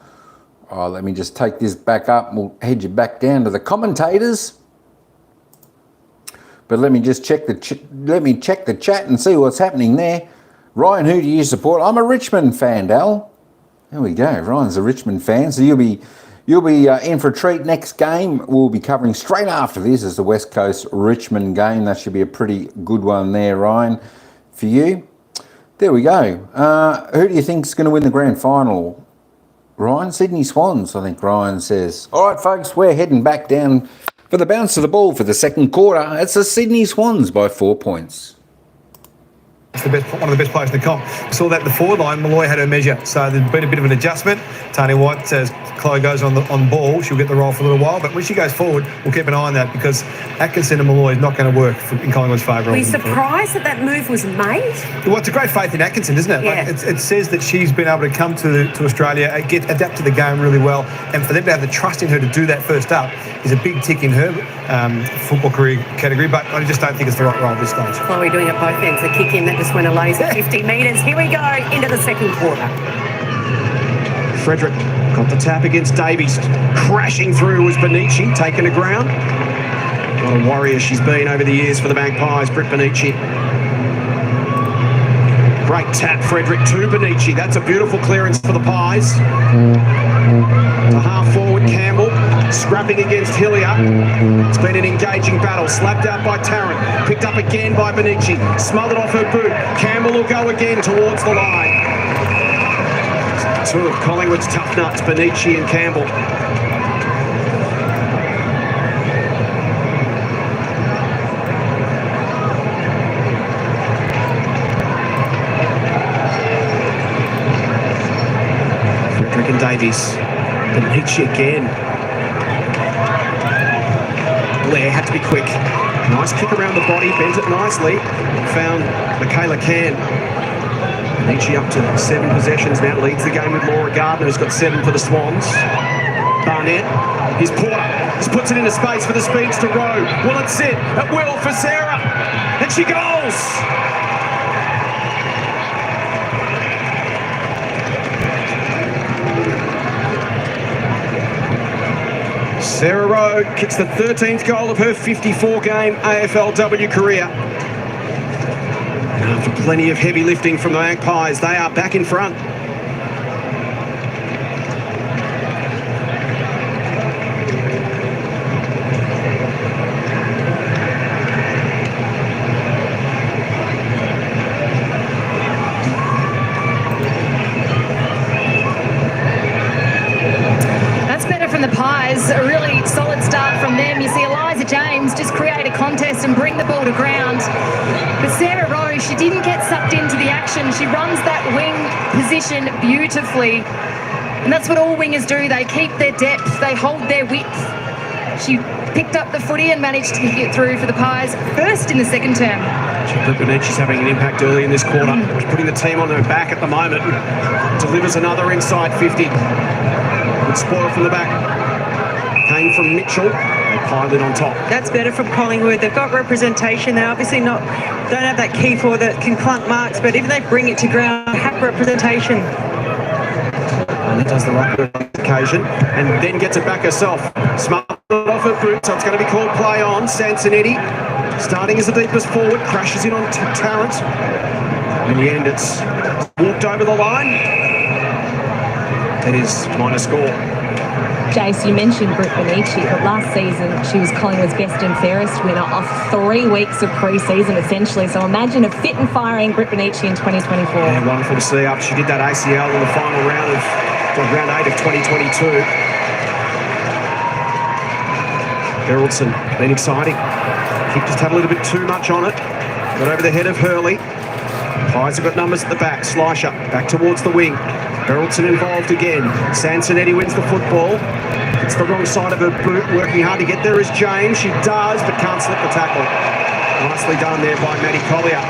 Oh, let me just take this back up and we'll head you back down to the commentators. But let me just check the chat and see what's happening there. Ryan, who do you support? I'm a Richmond fan, Dal. There we go. Ryan's a Richmond fan, so you'll be in for a treat. Next game we'll be covering straight after this is the West Coast Richmond game. That should be a pretty good one there, Ryan, for you. There we go. Who do you think is going to win the grand final? Ryan, Sydney Swans, I think Ryan says. All right, folks, we're heading back down for the bounce of the ball for the second quarter. It's the Sydney Swans by 4 points. It's one of the best players in the comp. We saw that in the forward line. Malloy had her measure, so there's been a bit of an adjustment. Tony White says Chloe goes on ball, she'll get the role for a little while, but when she goes forward, we'll keep an eye on that because Atkinson and Malloy is not going to work in Collingwood's favour. Were you surprised that move was made? Well, it's a great faith in Atkinson, isn't it? Yeah. Like, it says that she's been able to come to Australia, adapt to the game really well, and for them to have the trust in her to do that first up is a big tick in her football career category, but I just don't think it's the right role at this stage. Chloe doing it both ends. The kick in that just went a laser 50 metres. Here we go into the second quarter. Frederick got the tap against Davies. Crashing through was Benici, taken to ground. What a warrior she's been over the years for the Magpies, Britt Benici. Great tap, Frederick, to Benici. That's a beautiful clearance for the Pies. To half forward, Campbell, scrapping against Hillier. It's been an engaging battle, slapped out by Tarrant, picked up again by Benici, smothered off her boot. Campbell will go again towards the line. Two of Collingwood's tough nuts, Benici and Campbell. Frederick and Davies. Benici again. Blair had to be quick. Nice kick around the body, bent it nicely. Found Michaela Can. Benici up to 7 possessions now, leads the game with Laura Gardner, who's got 7 for the Swans. Barnett, here's Porter, just puts it into space for the speedster Rowe. Will it sit at will for Sarah? And she goes! Sarah Rowe kicks the 13th goal of her 54-game AFLW career. And after plenty of heavy lifting from the Magpies, they are back in front. The Pies, a really solid start from them. You see Eliza James just create a contest and bring the ball to ground. But Sarah Rowe, she didn't get sucked into the action. She runs that wing position beautifully. And that's what all wingers do. They keep their depth, they hold their width. She picked up the footy and managed to get through for the Pies first in the second term. She's having an impact early in this quarter. She's putting the team on her back at the moment. Delivers another inside 50. Good spoil from the back. Came from Mitchell. They piled it on top. That's better from Collingwood. They've got representation. They obviously don't have that key forward that can clunk marks, but even they bring it to ground, have representation. And it does the right on occasion, and then gets it back herself. Smart off her boot, so it's going to be called play on. Sansonetti, starting as the deepest forward, crashes in on Tarrant. In the end, it's walked over the line. That is minor score. Jace, you mentioned Britt Benici, but last season she was Collingwood's best and fairest winner of 3 weeks of pre-season, essentially. So imagine a fit and firing Britt Benici in 2024. Yeah, wonderful to see up. She did that ACL in the final round of round 8 of 2022. Geraldson, been exciting. Kick just had a little bit too much on it. Got over the head of Hurley. Pies have got numbers at the back. Slisher back towards the wing. Geraldson involved again. Sansonetti wins the football. It's the wrong side of her boot. Working hard to get there is James. She does, but can't slip the tackle. Nicely done there by Maddie Collier.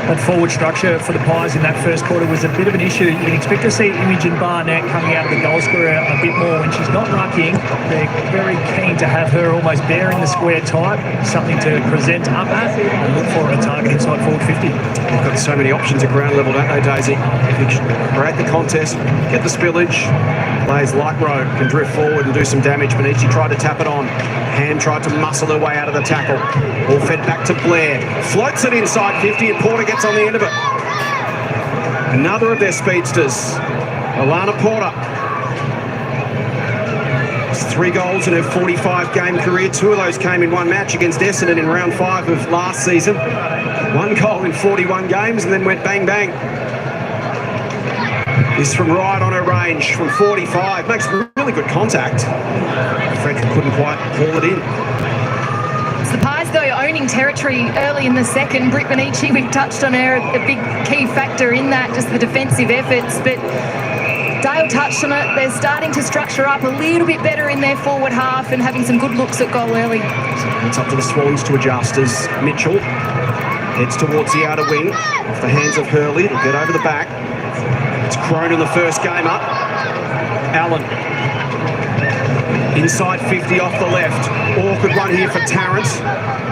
That forward structure for the Pies in that first quarter was a bit of an issue. You can expect to see Imogen Barnett coming out of the goal scorer a bit more when she's not rucking. They're very keen to have her almost bearing the square type, something to present up at and look for a target inside forward 50. They've got so many options at ground level, don't they, Daisy? You can create the contest, get the spillage. Players like Rowe can drift forward and do some damage. Benici tried to tap it on. Ham tried to muscle her way out of the tackle. All fed back to Blair. Floats it inside 50 and Porter gets on the end of it. Another of their speedsters, Alana Porter. It's 3 goals in her 45-game career. 2 of those came in one match against Essendon in round 5 of last season. 1 goal in 41 games and then went bang, bang. This from right on her range from 45. Makes really good contact. Frederick couldn't quite haul it in. It's the Pies though, owning territory early in the second. Britt Benici, we've touched on her, a big key factor in that, just the defensive efforts. But Dale touched on it. They're starting to structure up a little bit better in their forward half and having some good looks at goal early. It's up to the Swans to adjust as Mitchell heads towards the outer wing. Off the hands of Hurley. It'll get over the back. It's Cronin the first game up. Allen. Inside 50 off the left. Awkward one here for Tarrant.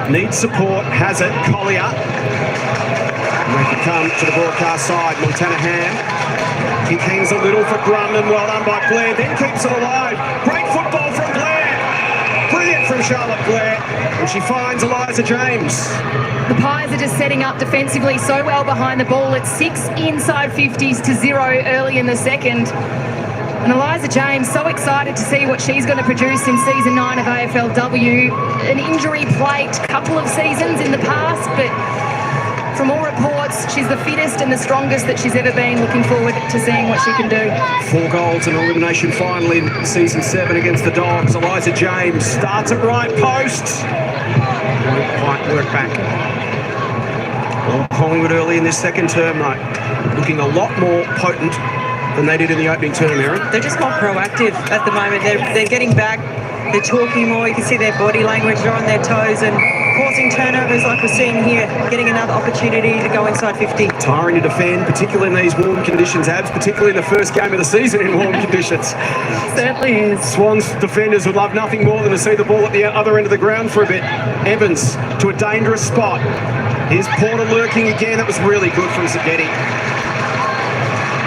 Needs support. Has it. Collier. Make it come to the broadcast side. Montana Ham. Kick hangs a little for Grundon. Well done by Blair. Then keeps it alive. Great football from Blair. Brilliant from Charlotte Blair. And she finds Eliza James. The Pies are just setting up defensively so well behind the ball. It's 6 inside 50s to 0 early in the second. And Eliza James, so excited to see what she's going to produce in season 9 of AFLW. An injury-plagued couple of seasons in the past, but from all reports, she's the fittest and the strongest that she's ever been. Looking forward to seeing what she can do. 4 goals in an elimination final in season 7 against the Dogs. Eliza James starts at right post. Won't quite work back. Well, Collingwood early in this second term, though, looking a lot more potent than they did in the opening term, Erin. They're just more proactive at the moment. They're getting back. They're talking more. You can see their body language. They're on their toes and causing turnovers like we're seeing here. Getting another opportunity to go inside 50. Tiring to defend, particularly in these warm conditions, Abs, particularly in the first game of the season in warm conditions. Certainly is. Swans defenders would love nothing more than to see the ball at the other end of the ground for a bit. Evans to a dangerous spot. Here's Porter lurking again. That was really good from Zagetti.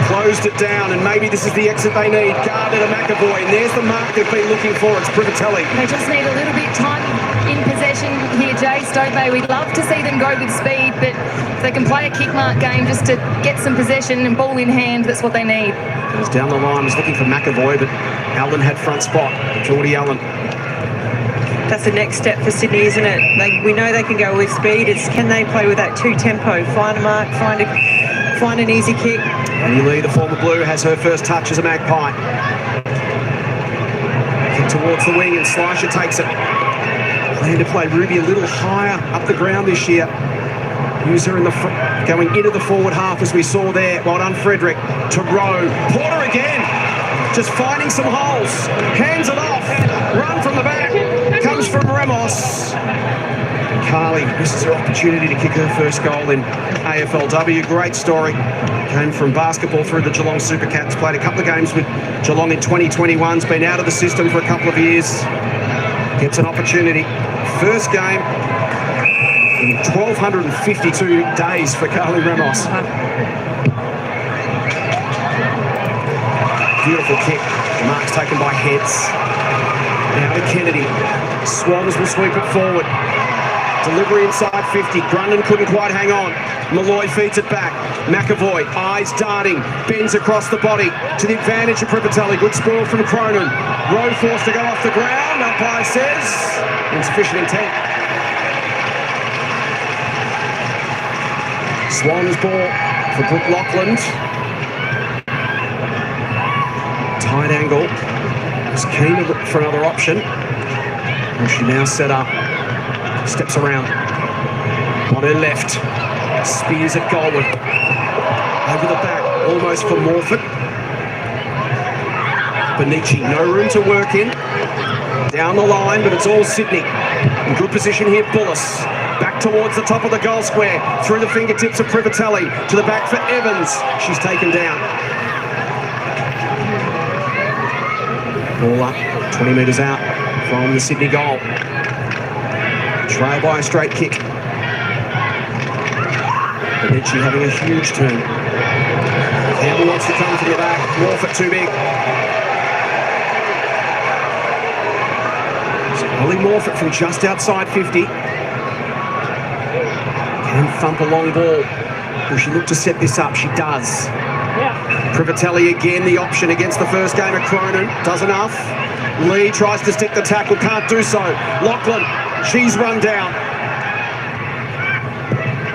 Closed it down, and maybe this is the exit they need. Gardner to McAvoy, and there's the mark they've been looking for. It's Privatelli. They just need a little bit time in possession here, Jace, don't they? We'd love to see them go with speed, but if they can play a kick mark game just to get some possession and ball in hand, that's what they need. He's down the line, was looking for McAvoy, but Allen had front spot. Geordie Allen. That's the next step for Sydney, isn't it? We know they can go with speed. It's can they play with that 2 tempo, find a mark, find an easy kick. Annie Lee, the former Blue, has her first touch as a Magpie. Kick towards the wing, and Slisher takes it. Plan to play Ruby a little higher up the ground this year. Use her in the going into the forward half as we saw there. Well done, Frederick. To Rowe. Porter again. Just finding some holes. Hands it off. Run from the back. Comes from Ramos. Carly misses her opportunity to kick her first goal in AFLW. Great story. Came from basketball through the Geelong Supercats. Played a couple of games with Geelong in 2021's been out of the system for a couple of years. Gets an opportunity. First game in 1,252 days for Carly Ramos. Beautiful kick. Marks taken by Heads. Now to Kennedy. Swans will sweep it forward. Delivery inside 50. Grundon couldn't quite hang on. Malloy feeds it back. McAvoy, eyes darting, bends across the body to the advantage of Privatelli. Good spoil from Cronin. Rowe forced to go off the ground. Umpire says insufficient intent. Swans ball for Brooke Lockland. Tight angle. Was keen to look for another option. And she now set up. Steps around. On her left. Spears at Goldwood. Over the back. Almost for Morford. Benici, no room to work in. Down the line, but it's all Sydney. In good position here, Bullis. Back towards the top of the goal square. Through the fingertips of Privatelli. To the back for Evans. She's taken down. Ball up. 20 metres out from the Sydney goal. Trail by a straight kick. Benici having a huge turn. Campbell wants to come from the back. Morford too big. So Ollie Morford from just outside 50. Can thump a long ball. Will she look to set this up? She does. Privatelli again, the option against the first game of Cronin. Does enough. Lee tries to stick the tackle, can't do so. Lachlan, she's run down.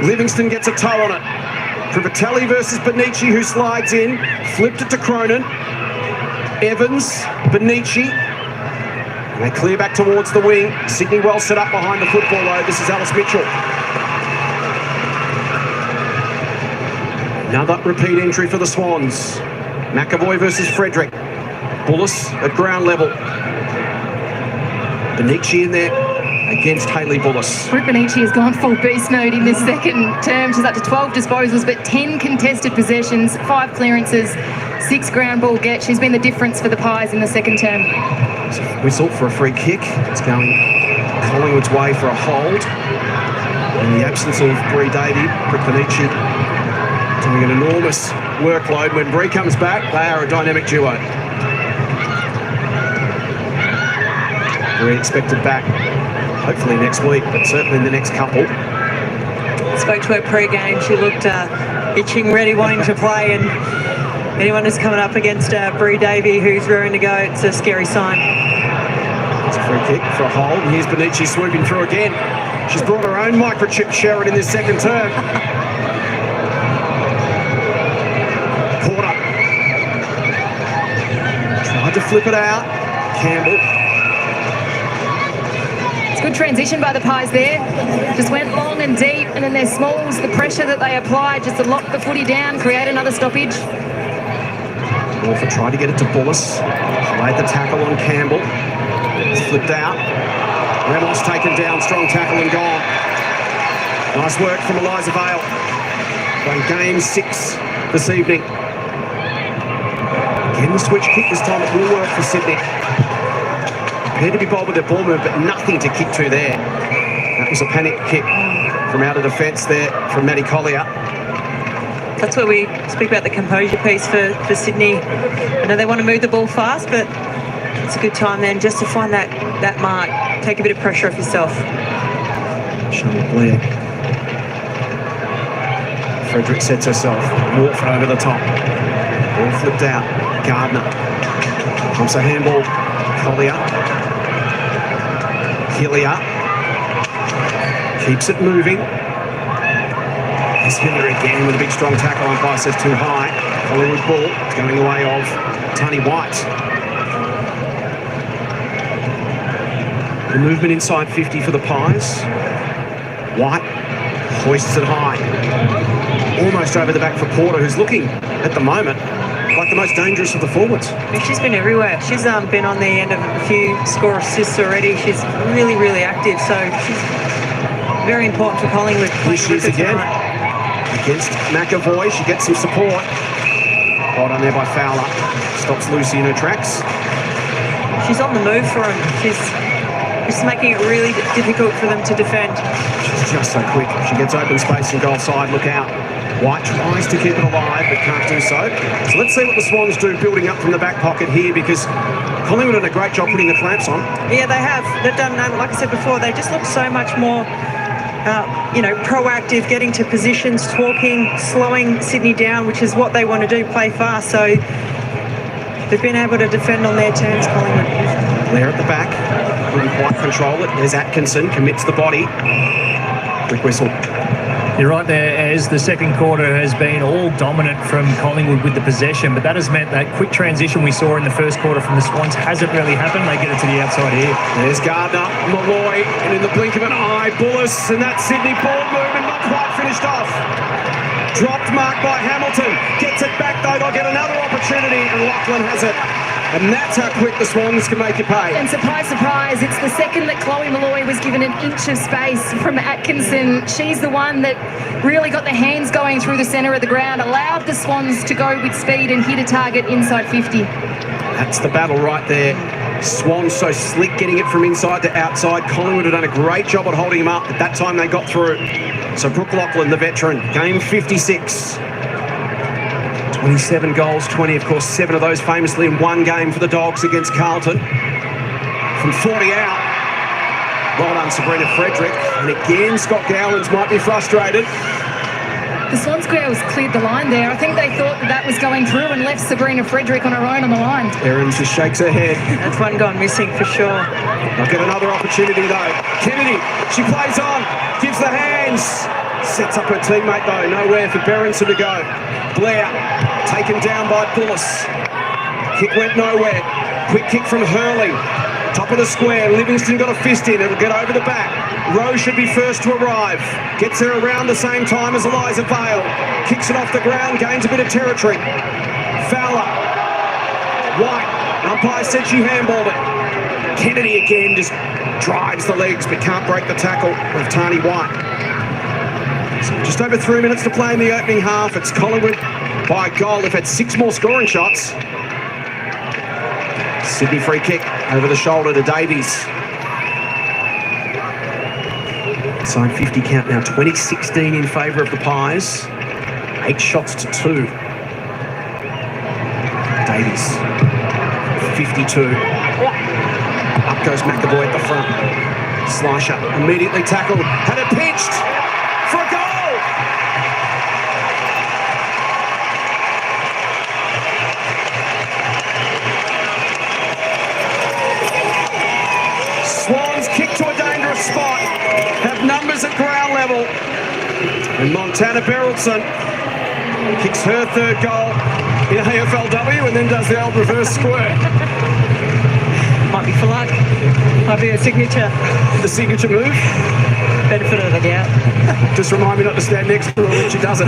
Livingston gets a toe on it. Privatelli versus Benici, who slides in. Flipped it to Cronin. Evans, Benici. And they clear back towards the wing. Sydney well set up behind the football though. This is Alice Mitchell. Another repeat entry for the Swans. McAvoy versus Frederick. Bullis at ground level. Benici in there against Hayley Bullis. Brooke Benici has gone full beast mode in this second term. She's up to 12 disposals, but 10 contested possessions, 5 clearances, 6 ground ball gets. She's been the difference for the Pies in the second term. Whistle for a free kick. It's going Collingwood's way for a hold. In the absence of Bree Davey, Brooke Benici doing an enormous workload. When Bree comes back, they are a dynamic duo. Bree expected back hopefully next week, but certainly in the next couple. Spoke to her pre-game. She looked itching, ready, wanting to play, and anyone who's coming up against Bree Davey, who's raring to go, it's a scary sign. It's a free kick for a hold, and here's Benici swooping through again. She's brought her own microchip Sherrod in this second term. Porter tried to flip it out. Campbell. Good transition by the Pies there. Just went long and deep, and then their smalls, the pressure that they applied just to lock the footy down, create another stoppage. Morpher tried to get it to Bullis. Laid the tackle on Campbell. It's flipped out. Ramos taken down, strong tackle and gone. Nice work from Eliza Vale. Playing game 6 this evening. Again the switch kick, this time it will work for Sydney. Appeared to be bold with their ball move, but nothing to kick to there. That was a panic kick from out of defence there from Maddie Collier. That's where we speak about the composure piece for Sydney. I know they want to move the ball fast, but it's a good time then just to find that mark. Take a bit of pressure off yourself. Charlotte Blair. Frederick sets herself. Wolf over the top. Ball flipped out. Gardner. Pumps a handball. Collier. Hillier keeps it moving. It's Hillier again with a big strong tackle. Umpire says too high. Collingwood ball going the way of Tony White. The movement inside 50 for the Pies. White hoists it high. Almost over the back for Porter, who's looking at the moment like the most dangerous of the forwards. She's been everywhere. She's been on the end of a few score assists already. She's really, really active, so she's very important for Collingwood. Here she is again against McAvoy. She gets some support. Hold on there by Fowler. Stops Lucy in her tracks. She's on the move for him. She's making it really difficult for them to defend. She's just so quick. She gets open space and goal side. Look out. White tries to keep it alive, but can't do so. So let's see what the Swans do building up from the back pocket here, because Collingwood done a great job putting the clamps on. Yeah, they have. They've done, like I said before, they just look so much more, proactive, getting to positions, talking, slowing Sydney down, which is what they want to do, play fast. So they've been able to defend on their terms, Collingwood. Blair at the back, couldn't quite control it. There's Atkinson, commits the body. Quick whistle. You're right there, as the second quarter has been all dominant from Collingwood with the possession, but that has meant that quick transition we saw in the first quarter from the Swans hasn't really happened. They get it to the outside here. There's Gardner, Malloy, and in the blink of an eye, Bullis, and that Sydney ball movement not quite finished off. Dropped mark by Hamilton, gets it back though, they'll get another opportunity, and Lachlan has it. And that's how quick the Swans can make you pay. And surprise, surprise, it's the second that Chloe Malloy was given an inch of space from Atkinson. She's the one that really got the hands going through the centre of the ground, allowed the Swans to go with speed and hit a target inside 50. That's the battle right there. Swans so slick getting it from inside to outside. Collingwood have done a great job at holding him up. At that time they got through. So Brooke Lachlan, the veteran, game 56. 27 goals, 20, of course, 7 of those famously in one game for the Dogs against Carlton. From 40 out. Well done, Sabrina Frederick. And again, Scott Gowans might be frustrated. The Swans girls cleared the line there. I think they thought that was going through and left Sabrina Frederick on her own on the line. Erin just shakes her head. That's one gone missing for sure. They'll get another opportunity though. Kennedy, she plays on, gives the hands. Sets up her teammate though, nowhere for Berenson to go. Blair, taken down by Bullis. Kick went nowhere. Quick kick from Hurley. Top of the square, Livingston got a fist in, it'll get over the back. Rowe should be first to arrive. Gets there around the same time as Eliza Vale. Kicks it off the ground, gains a bit of territory. Fowler. White. Umpire said she handballed it. Kennedy again just drives the legs but can't break the tackle of Tani White. So just over 3 minutes to play in the opening half. It's Collingwood by a goal. They've had 6 more scoring shots. Sydney free kick over the shoulder to Davies. Inside 50 count now, 20-16 in favour of the Pies. 8 shots to 2. Davies, 52. Up goes McAvoy at the front. Slasher immediately tackled, had it pitched for a goal. Swans kick to a dangerous spot, have numbers at ground level. And Montana Berylson kicks her 3rd goal in AFLW and then does the old reverse squirt. Might be for luck. Might be a signature. The signature move. Benefit of the doubt. Just remind me not to stand next to her when she does it.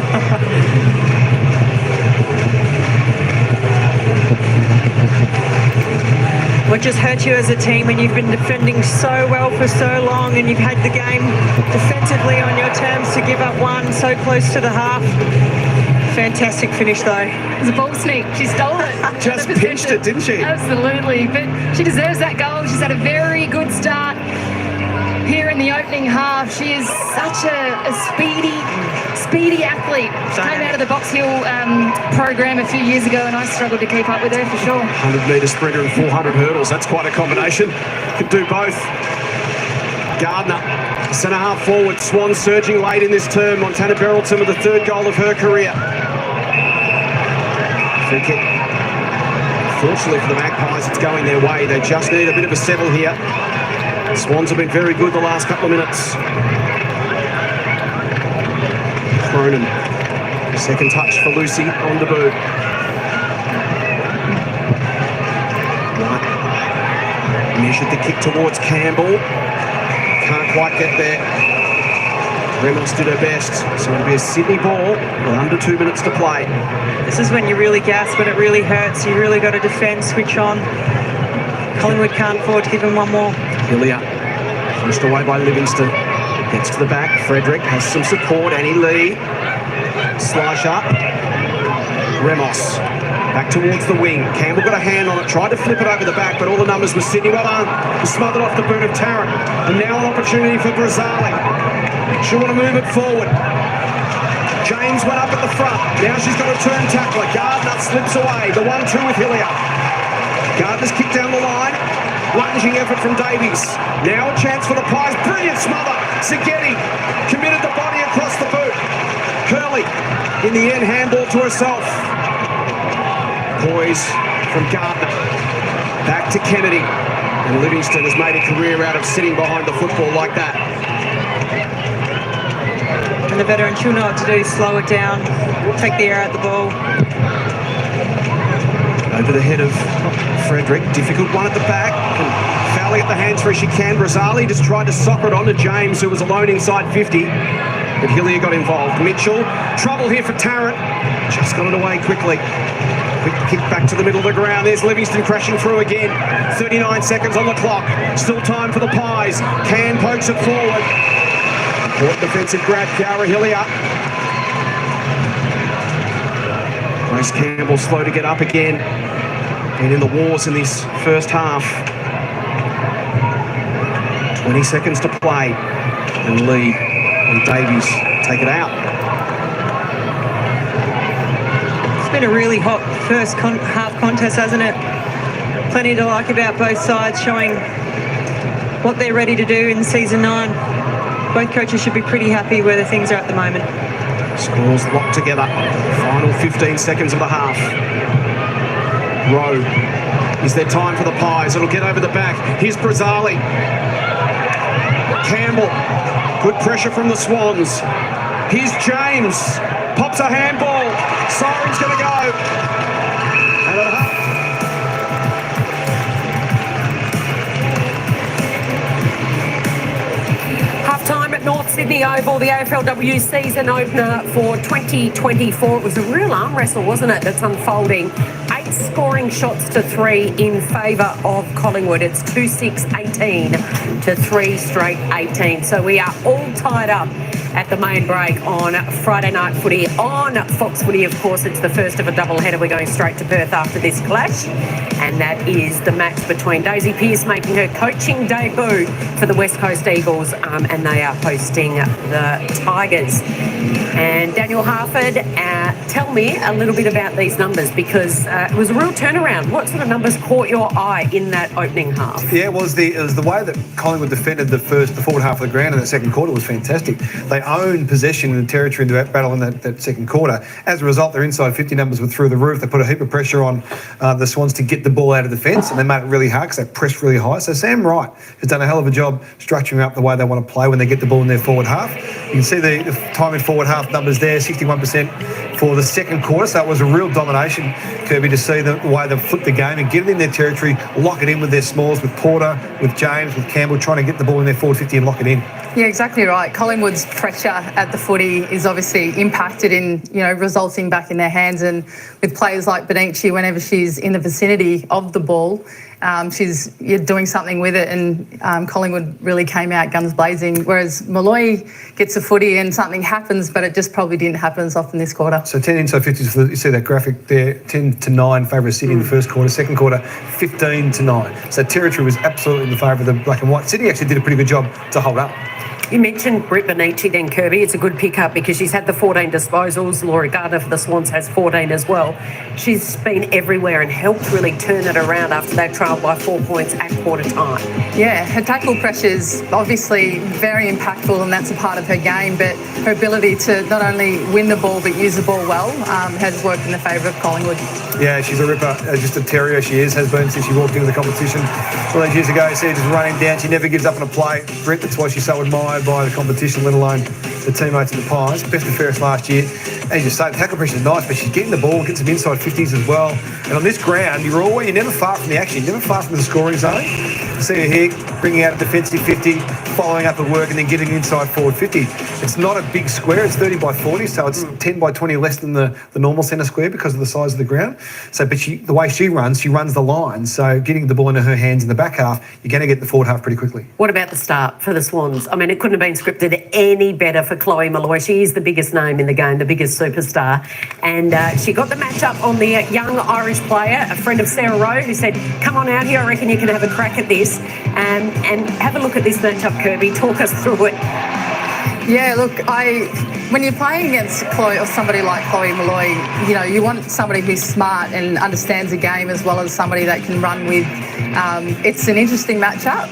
What just hurts you as a team when you've been defending so well for so long and you've had the game defensively on your terms to give up one so close to the half. Fantastic finish though. It was a ball sneak. She stole it. Just pinched it, didn't she? Absolutely. But she deserves that goal. She's had a very good start here in the opening half. She is such a speedy athlete. Came out of the Box Hill program a few years ago and I struggled to keep up with her for sure. 100-metre sprinter and 400 hurdles. That's quite a combination. Could do both. Gardner, centre half forward. Swans surging late in this term. Montana Berylson with the 3rd goal of her career. Free kick. Fortunately for the Magpies, it's going their way. They just need a bit of a settle here. The Swans have been very good the last couple of minutes. Cronin. Second touch for Lucy on debut. White measured the kick towards Campbell. Can't quite get there. Ramos did her best. So it'll be a Sydney ball with under 2 minutes to play. This is when you really gasp, when it really hurts. You really got to defend, switch on. Collingwood can't afford to give him one more. Hillier, pushed away by Livingston. Gets to the back. Frederick has some support. Annie Lee. Slice up. Ramos. Back towards the wing. Campbell got a hand on it. Tried to flip it over the back, but all the numbers were Sydney. Well done. Smothered off the boot of Tarrant. And now an opportunity for Brazali. She'll want to move it forward. James went up at the front. Now she's got a turn tackler. Gardner slips away. The 1-2 with Hillier. Gardner's kicked down the line. Lunging effort from Davies. Now a chance for the Pies. Brilliant smother. Zagetti committed the body across the boot. Curley, in the end, handball to herself. Poise from Gardner. Back to Kennedy. And Livingston has made a career out of sitting behind the football like that. And the veteran, she'll know what to do. Slow it down. Take the air out the ball. Over the head of Frederick. Difficult one at the back. And fouling at the hands where she can. Brazali just tried to soccer it onto James, who was alone inside 50. But Hillier got involved. Mitchell. Trouble here for Tarrant. Just got it away quickly. Quick kick back to the middle of the ground. There's Livingston crashing through again. 39 seconds on the clock. Still time for the Pies. Can pokes it forward. Caught defensive grab. Cara Hillier. Grace Campbell slow to get up again. Been in the wars in this first half. 20 seconds to play. And Lee and Davies take it out. It's been a really hot first half contest, hasn't it? Plenty to like about both sides, showing what they're ready to do in season 9. Both coaches should be pretty happy where the things are at the moment. Scores locked together. Final 15 seconds of the half. Rowe. Is there time for the Pies? It'll get over the back. Here's Brazali. Campbell. Good pressure from the Swans. Here's James. Pops a handball. Siren's going to go. And Sydney Oval, the AFLW season opener for 2024. It was a real arm wrestle, wasn't it, that's unfolding. 8 scoring shots to 3 in favour of Collingwood. It's 2-6-18 to 3 straight 18. So we are all tied up at the main break on Friday night footy on Fox Footy. Of course, it's the first of a doubleheader. We're going straight to Perth after this clash, and that is the match between Daisy Pearce making her coaching debut for the West Coast Eagles, and they are hosting the Tigers. And Daniel Harford, tell me a little bit about these numbers, because it was a real turnaround. What sort of numbers caught your eye in that opening half? Yeah, it was the way that Collingwood defended the forward half of the ground in that second quarter was fantastic. They owned possession in the territory in the battle in that second quarter. As a result, their inside 50 numbers were through the roof. They put a heap of pressure on the Swans to get the ball out of defence, and they made it really hard because they pressed really high. So Sam Wright has done a hell of a job structuring up the way they want to play when they get the ball in their forward half. You can see the time in forward half numbers there, 61% for the second quarter. So it was a real domination, Kirby, to see the way they flipped the game and get it in their territory, lock it in with their smalls, with Porter, with James, with Campbell, trying to get the ball in their forward 50 and lock it in. Yeah, exactly right. Collingwood's pressure at the footy is obviously impacted in, resulting back in their hands, and with players like Benici, whenever she's in the vicinity of the ball, she's doing something with it, and Collingwood really came out guns blazing, whereas Molloy gets a footy and something happens, but it just probably didn't happen as often this quarter. So 10 inside 50s, you see that graphic there, 10-9 favour of Sydney in the first quarter, second quarter 15-9. So territory was absolutely in the favour of the black and white. Sydney actually did a pretty good job to hold up. You mentioned Britt Benici then, Kirby. It's a good pickup because she's had the 14 disposals. Laura Gardner for the Swans has 14 as well. She's been everywhere and helped really turn it around after they trailed by 4 points at quarter time. Yeah, her tackle pressure is obviously very impactful, and that's a part of her game, but her ability to not only win the ball but use the ball well has worked in the favour of Collingwood. Yeah, she's a ripper, just a terrier she has been since she walked into the competition all those years ago. You see her just running down. She never gives up on a play. Britt, that's why she's so admired by the competition, let alone the teammates in the Pies. Best and fairest last year. And you just say the tackle pressure is nice, but she's getting the ball, getting some inside 50s as well. And on this ground, you're never far from the action, you're never far from the scoring zone. You see her here bringing out a defensive 50, following up at work, and then getting inside forward 50. It's not a big square, it's 30 by 40, so it's 10 by 20 less than the normal centre square because of the size of the ground. So, but the way she runs the line, so getting the ball into her hands in the back half, you're going to get the forward half pretty quickly. What about the start for the Swans? I mean, it couldn't have been scripted any better for Chloe Molloy. She is the biggest name in the game, the biggest superstar. And she got the match up on the young Irish player, a friend of Sarah Rowe, who said, come on out here, I reckon you can have a crack at this. And have a look at this matchup, Kirby. Talk us through it. Yeah, look, when you're playing against Chloe or somebody like Chloe Molloy, you want somebody who's smart and understands the game as well as somebody that can run with. It's an interesting matchup.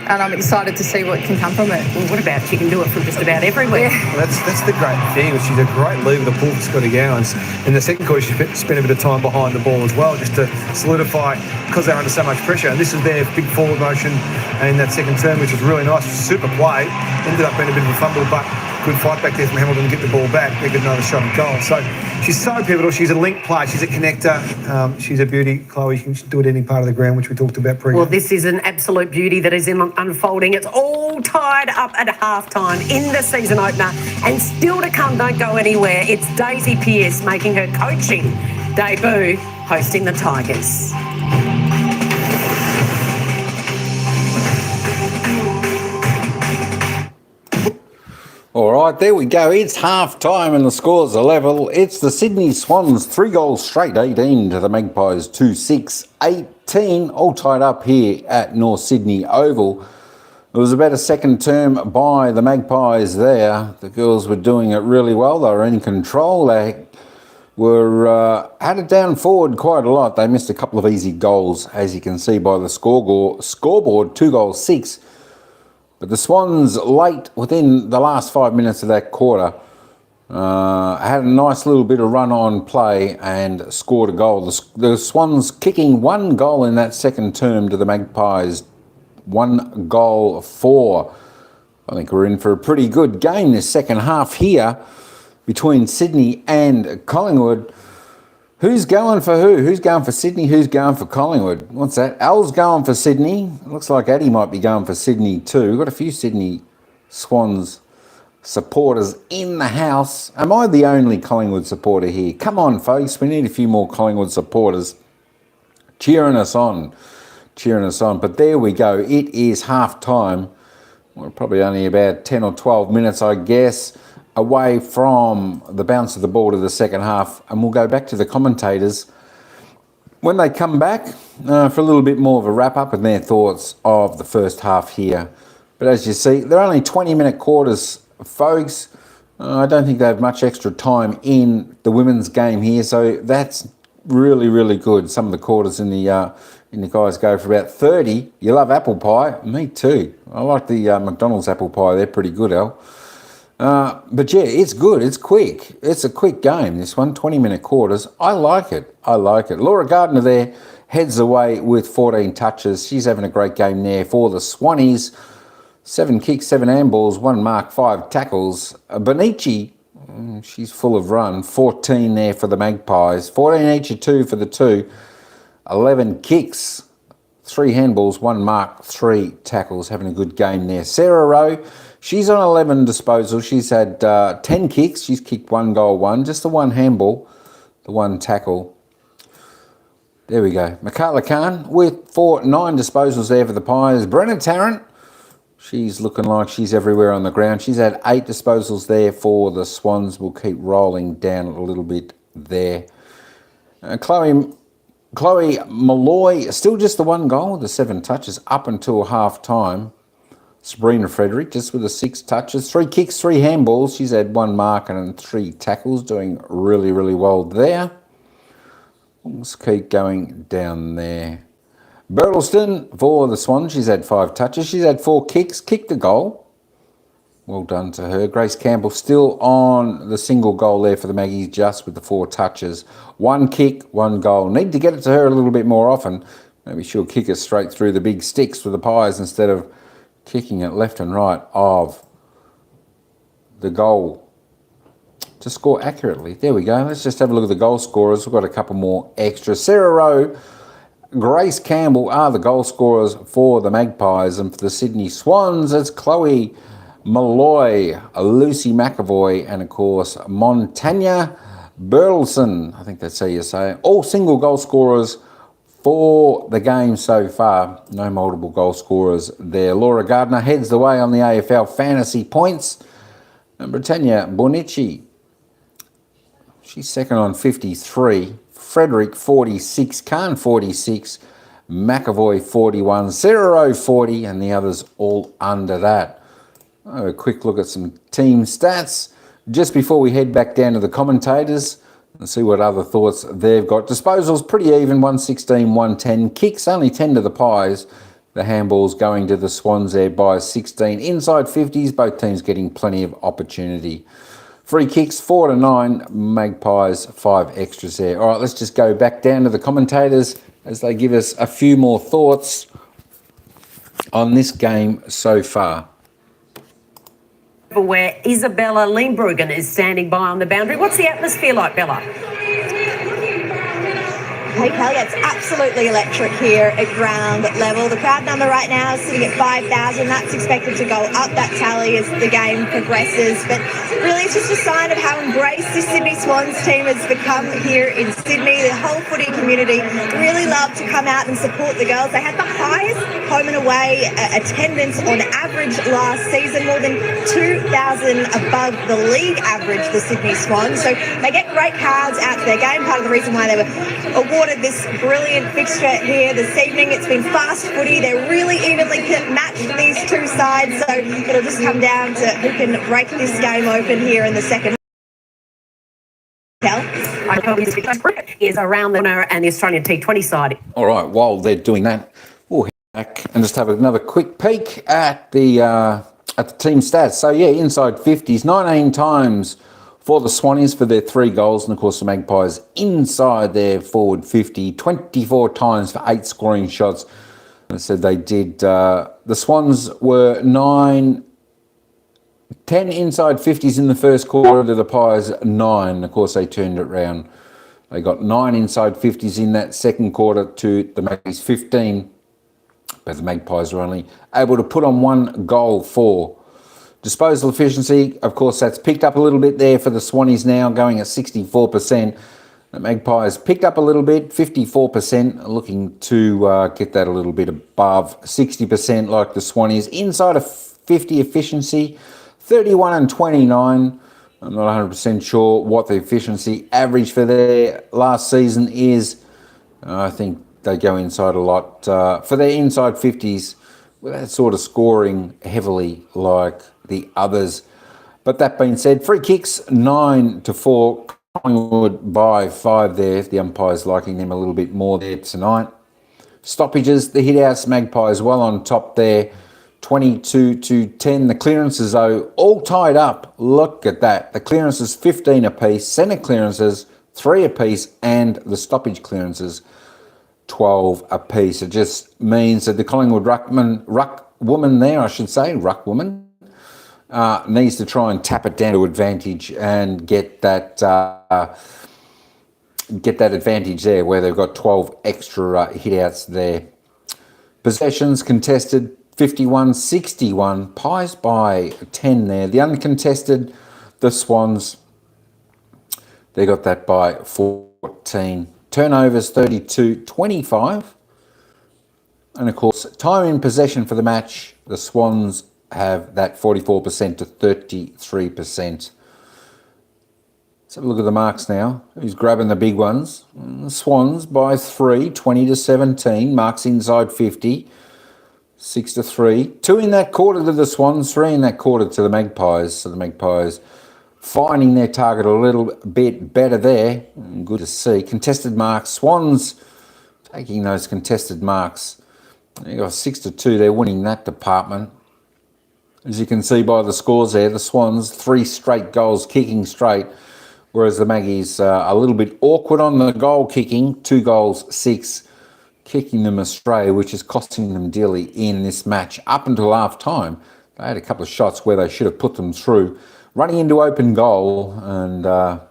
And I'm excited to see what can come from it. Well, what about she can do it from just about everywhere? Yeah. Well, that's the great thing. She's a great leaver to pull for Scotty Gowans. In the second quarter, she spent a bit of time behind the ball as well, just to solidify, because they're under so much pressure. And this is their big forward motion in that second term, which was really nice. Super play. Ended up being a bit of a fumble, but good fight back there from Hamilton to get the ball back. They get another shot at goal. So she's so pivotal. She's a link player. She's a connector. She's a beauty. Chloe, she can do it any part of the ground, which we talked about pre-game. Well, this is an absolute beauty that is unfolding. It's all tied up at halftime in the season opener, and still to come. Don't go anywhere. It's Daisy Pearce making her coaching debut, hosting the Tigers. All right, there we go. It's half-time and the scores are level. It's the Sydney Swans 3 goals straight, 18 to the Magpies 2-6-18, all tied up here at North Sydney Oval. It was about a second term by the Magpies there. The girls were doing it really well. They were in control. They were had it down forward quite a lot. They missed a couple of easy goals, as you can see by the scoreboard, 2 goals, 6. But the Swans, late within the last 5 minutes of that quarter, had a nice little bit of run-on play and scored a goal. The Swans kicking 1 goal in that second term to the Magpies, 1 goal 4. I think we're in for a pretty good game this second half here between Sydney and Collingwood. Who's going for who? Who's going for Sydney? Who's going for Collingwood? What's that? Al's going for Sydney. Looks like Addie might be going for Sydney too. We've got a few Sydney Swans supporters in the house. Am I the only Collingwood supporter here? Come on, folks. We need a few more Collingwood supporters cheering us on. But there we go. It is half time. We're probably only about 10 or 12 minutes, I guess, away from the bounce of the ball to the second half. And we'll go back to the commentators when they come back for a little bit more of a wrap-up and their thoughts of the first half here. But as you see, they're only 20-minute quarters, folks. I don't think they have much extra time in the women's game here, so that's really, really good. Some of the quarters in the guys go for about 30. You love apple pie? Me too. I like the McDonald's apple pie. They're pretty good, Al. But yeah, it's good. It's quick. It's a quick game, this one. 20-minute quarters. I like it. Laura Gardner there heads away with 14 touches. She's having a great game there for the Swannies. 7 kicks, 7 handballs, 1 mark, 5 tackles. Bonici, she's full of run. 14 there for the Magpies. 14 each of 2 for the 2. 11 kicks, 3 handballs, 1 mark, 3 tackles. Having a good game there. Sarah Rowe, she's on 11 disposals. She's had 10 kicks. She's kicked 1 goal, 1. Just the 1 handball, the 1 tackle. There we go. Michaela Khan with 9 disposals there for the Pies. Brenna Tarrant, she's looking like she's everywhere on the ground. She's had 8 disposals there for the Swans. We'll keep rolling down a little bit there. Chloe Malloy, still just the 1 goal with the 7 touches up until half time. Sabrina Frederick just with the 6 touches, 3 kicks, 3 handballs. She's had 1 mark and 3 tackles, doing really, really well there. Let's keep going down there. Bertelston for the Swans, she's had 5 touches. She's had 4 kicks, kicked a goal. Well done to her. Grace Campbell still on the single goal there for the Maggies, just with the 4 touches. 1 kick, 1 goal. Need to get it to her a little bit more often. Maybe she'll kick it straight through the big sticks for the Pies instead of kicking it left and right of the goal to score accurately. There we go. Let's just have a look at the goal scorers. We've got a couple more extra. Sarah Rowe, Grace Campbell are the goal scorers for the Magpies, and for the Sydney Swans, it's Chloe Malloy, Lucy McAvoy, and of course Montagna Bertelson. I think that's how you say it. All single goal scorers for the game so far. No multiple goal scorers there. Laura Gardner heads the way on the AFL fantasy points. And Britannia Bonici, she's second on 53. Frederick 46, Khan 46, McAvoy 41, Sarah Rowe 40, and the others all under that. Have a quick look at some team stats just before we head back down to the commentators and see what other thoughts they've got. Disposals pretty even, 116, 110. Kicks only 10 to the Pies. The handballs going to the Swans there by 16. Inside 50s, both teams getting plenty of opportunity. Free kicks 4 to 9, Magpies 5 extras there. All right, let's just go back down to the commentators as they give us a few more thoughts on this game so far. Where Isabella Lindbruggen is standing by on the boundary. What's the atmosphere like, Bella? Hey Kelly, it's absolutely electric here at ground level. The crowd number right now is sitting at 5,000. That's expected to go up that tally as the game progresses. But really, it's just a sign of how embraced the Sydney Swans team has become here in Sydney. The whole footy community really love to come out and support the girls. They had the highest home and away attendance on average last season, more than 2,000 above the league average, the Sydney Swans. So they get great crowds out to their game. Part of the reason why they were awarded this brilliant fixture here this evening. It's been fast footy. They're really evenly matched, these two sides. So it'll just come down to who can break this game open here in the second. I told you this is around the corner and the Australian T20 side. All right, while they're doing that, we'll head back and just have another quick peek at the team stats. So yeah, inside 50s, 19 times for the Swannies for their 3 goals, and of course the Magpies inside their forward 50, 24 times for 8 scoring shots. I said they did, the Swans were 10 inside 50s in the first quarter to the Pies 9. Of course they turned it around. They got 9 inside 50s in that second quarter to the Magpies 15. But the Magpies were only able to put on 1 goal for Disposal efficiency, of course, that's picked up a little bit there for the Swannies now, going at 64%. The Magpies picked up a little bit, 54%, looking to get that a little bit above 60% like the Swannies. Inside of 50 efficiency, 31 and 29. I'm not 100% sure what the efficiency average for their last season is. I think they go inside a lot. For their inside 50s, without sort of scoring heavily like the others. But that being said, free kicks 9-4, Collingwood by 5 there. The umpire's liking them a little bit more there tonight. Stoppages, the hit-outs, Magpies well on top there, 22-10. The clearances, though, all tied up. Look at that. The clearances 15 apiece, centre clearances 3 apiece, and the stoppage clearances 12 apiece. It just means that the Collingwood ruckwoman there, I should say, ruckwoman, needs to try and tap it down to advantage and get that advantage there where they've got 12 extra hit-outs there. Possessions contested 51-61, Pies by 10 there. The uncontested, the Swans, they got that by 14. Turnovers 32-25. And of course, time in possession for the match, the Swans have that 44% to 33%. Let's have a look at the marks now. Who's grabbing the big ones? The Swans by 3, 20-17. Marks inside 50, 6-3. 2 in that quarter to the Swans, 3 in that quarter to the Magpies. So the Magpies finding their target a little bit better there. Good to see. Contested marks. Swans taking those contested marks. They got 6-2. They're winning that department. As you can see by the scores there, the Swans 3 straight goals kicking straight, whereas the Maggies a little bit awkward on the goal kicking, 2 goals, 6, kicking them astray, which is costing them dearly in this match. Up until half time, they had a couple of shots where they should have put them through, running into open goal and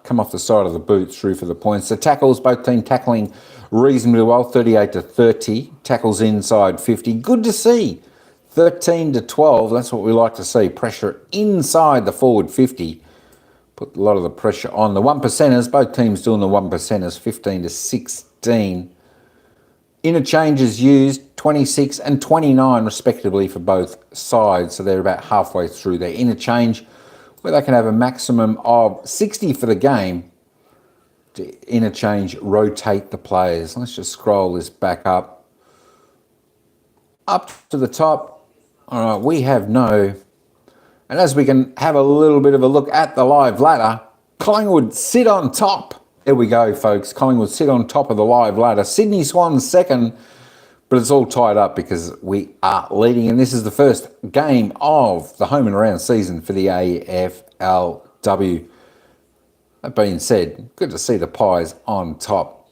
come off the side of the boot through for the points. The tackles, both teams tackling reasonably well, 38-30. Tackles inside 50. Good to see. 13-12, that's what we like to see. Pressure inside the forward 50. Put a lot of the pressure on the 1%ers. Both teams doing the 1%ers, 15-16. Interchanges used, 26 and 29 respectively for both sides. So they're about halfway through their interchange, where they can have a maximum of 60 for the game to interchange, rotate the players. Let's just scroll this back up. Up to the top. All right, we have no... And as we can have a little bit of a look at the live ladder, Collingwood sit on top. There we go, folks. Collingwood sit on top of the live ladder. Sydney Swans second, but it's all tied up because we are leading. And this is the first game of the home and around season for the AFLW. That being said, good to see the Pies on top.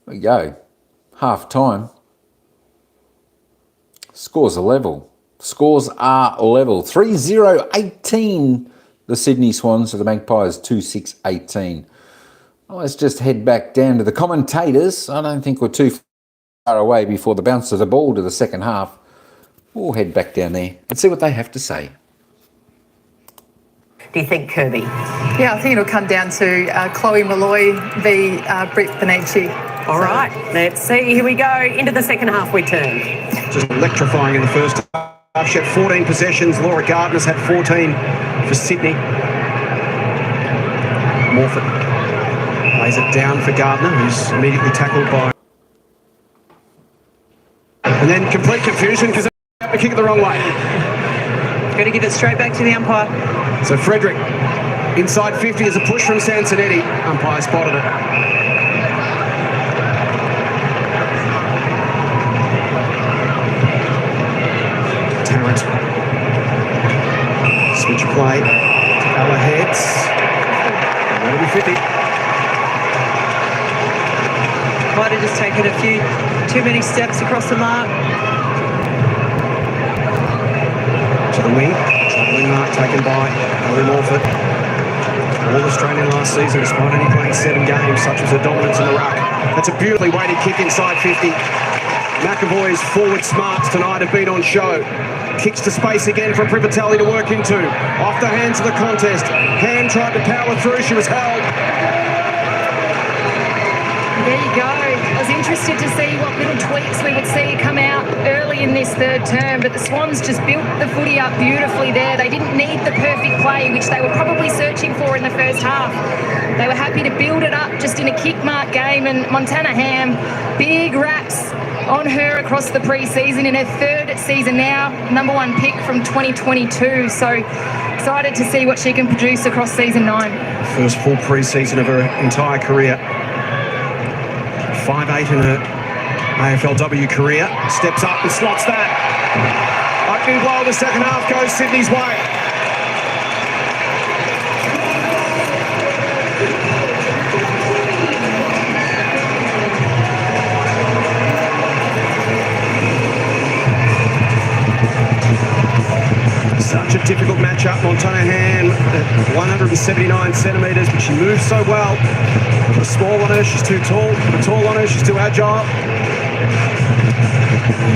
There we go. Half time. Scores are level. Scores are level. 3-0-18, the Sydney Swans, to the Magpies 2-6-18. Well, let's just head back down to the commentators. I don't think we're too far away before the bounce of the ball to the second half. We'll head back down there and see what they have to say. Do you think, Kirby? Yeah, I think it'll come down to Chloe Molloy v Britt Benici. All right, let's see. Here we go. Into the second half we turn. Just electrifying in the first half. She had 14 possessions. Laura Gardner's had 14 for Sydney. Morford lays it down for Gardner, who's immediately tackled by... And then complete confusion because they kick it the wrong way. Got to give it straight back to the umpire. So Frederick, inside 50, is a push from Sansonetti. Umpire spotted it. Tarrant. Switch play. Ella heads. That'll be 50. Might have just taken a few too many steps across the mark. To the wing. Travelling mark taken by Ellie Morford. All Australian last season, despite only playing 7 games, such was her dominance in the ruck. That's a beautifully weighted kick inside 50. McAvoy's forward smarts tonight have been on show. Kicks to space again for Privatelli to work into. Off the hands of the contest. Hand tried to power through. She was held. There you go. I was interested to see what little tweaks we would see come out early in this third term, but the Swans just built the footy up beautifully there. They didn't need the perfect play, which they were probably searching for in the first half. They were happy to build it up just in a kick mark game, and Montana Ham, big raps on her across the pre-season in her third season now, #1 pick from 2022. So excited to see what she can produce across season 9. First full pre-season of her entire career. 5'8" in her AFLW career. Steps up and slots that. Opening blow of the second half goes Sydney's way. Such a difficult matchup. Montana Ham at 179 centimetres, but she moves so well. The small on her, she's too tall. The tall on her, she's too agile.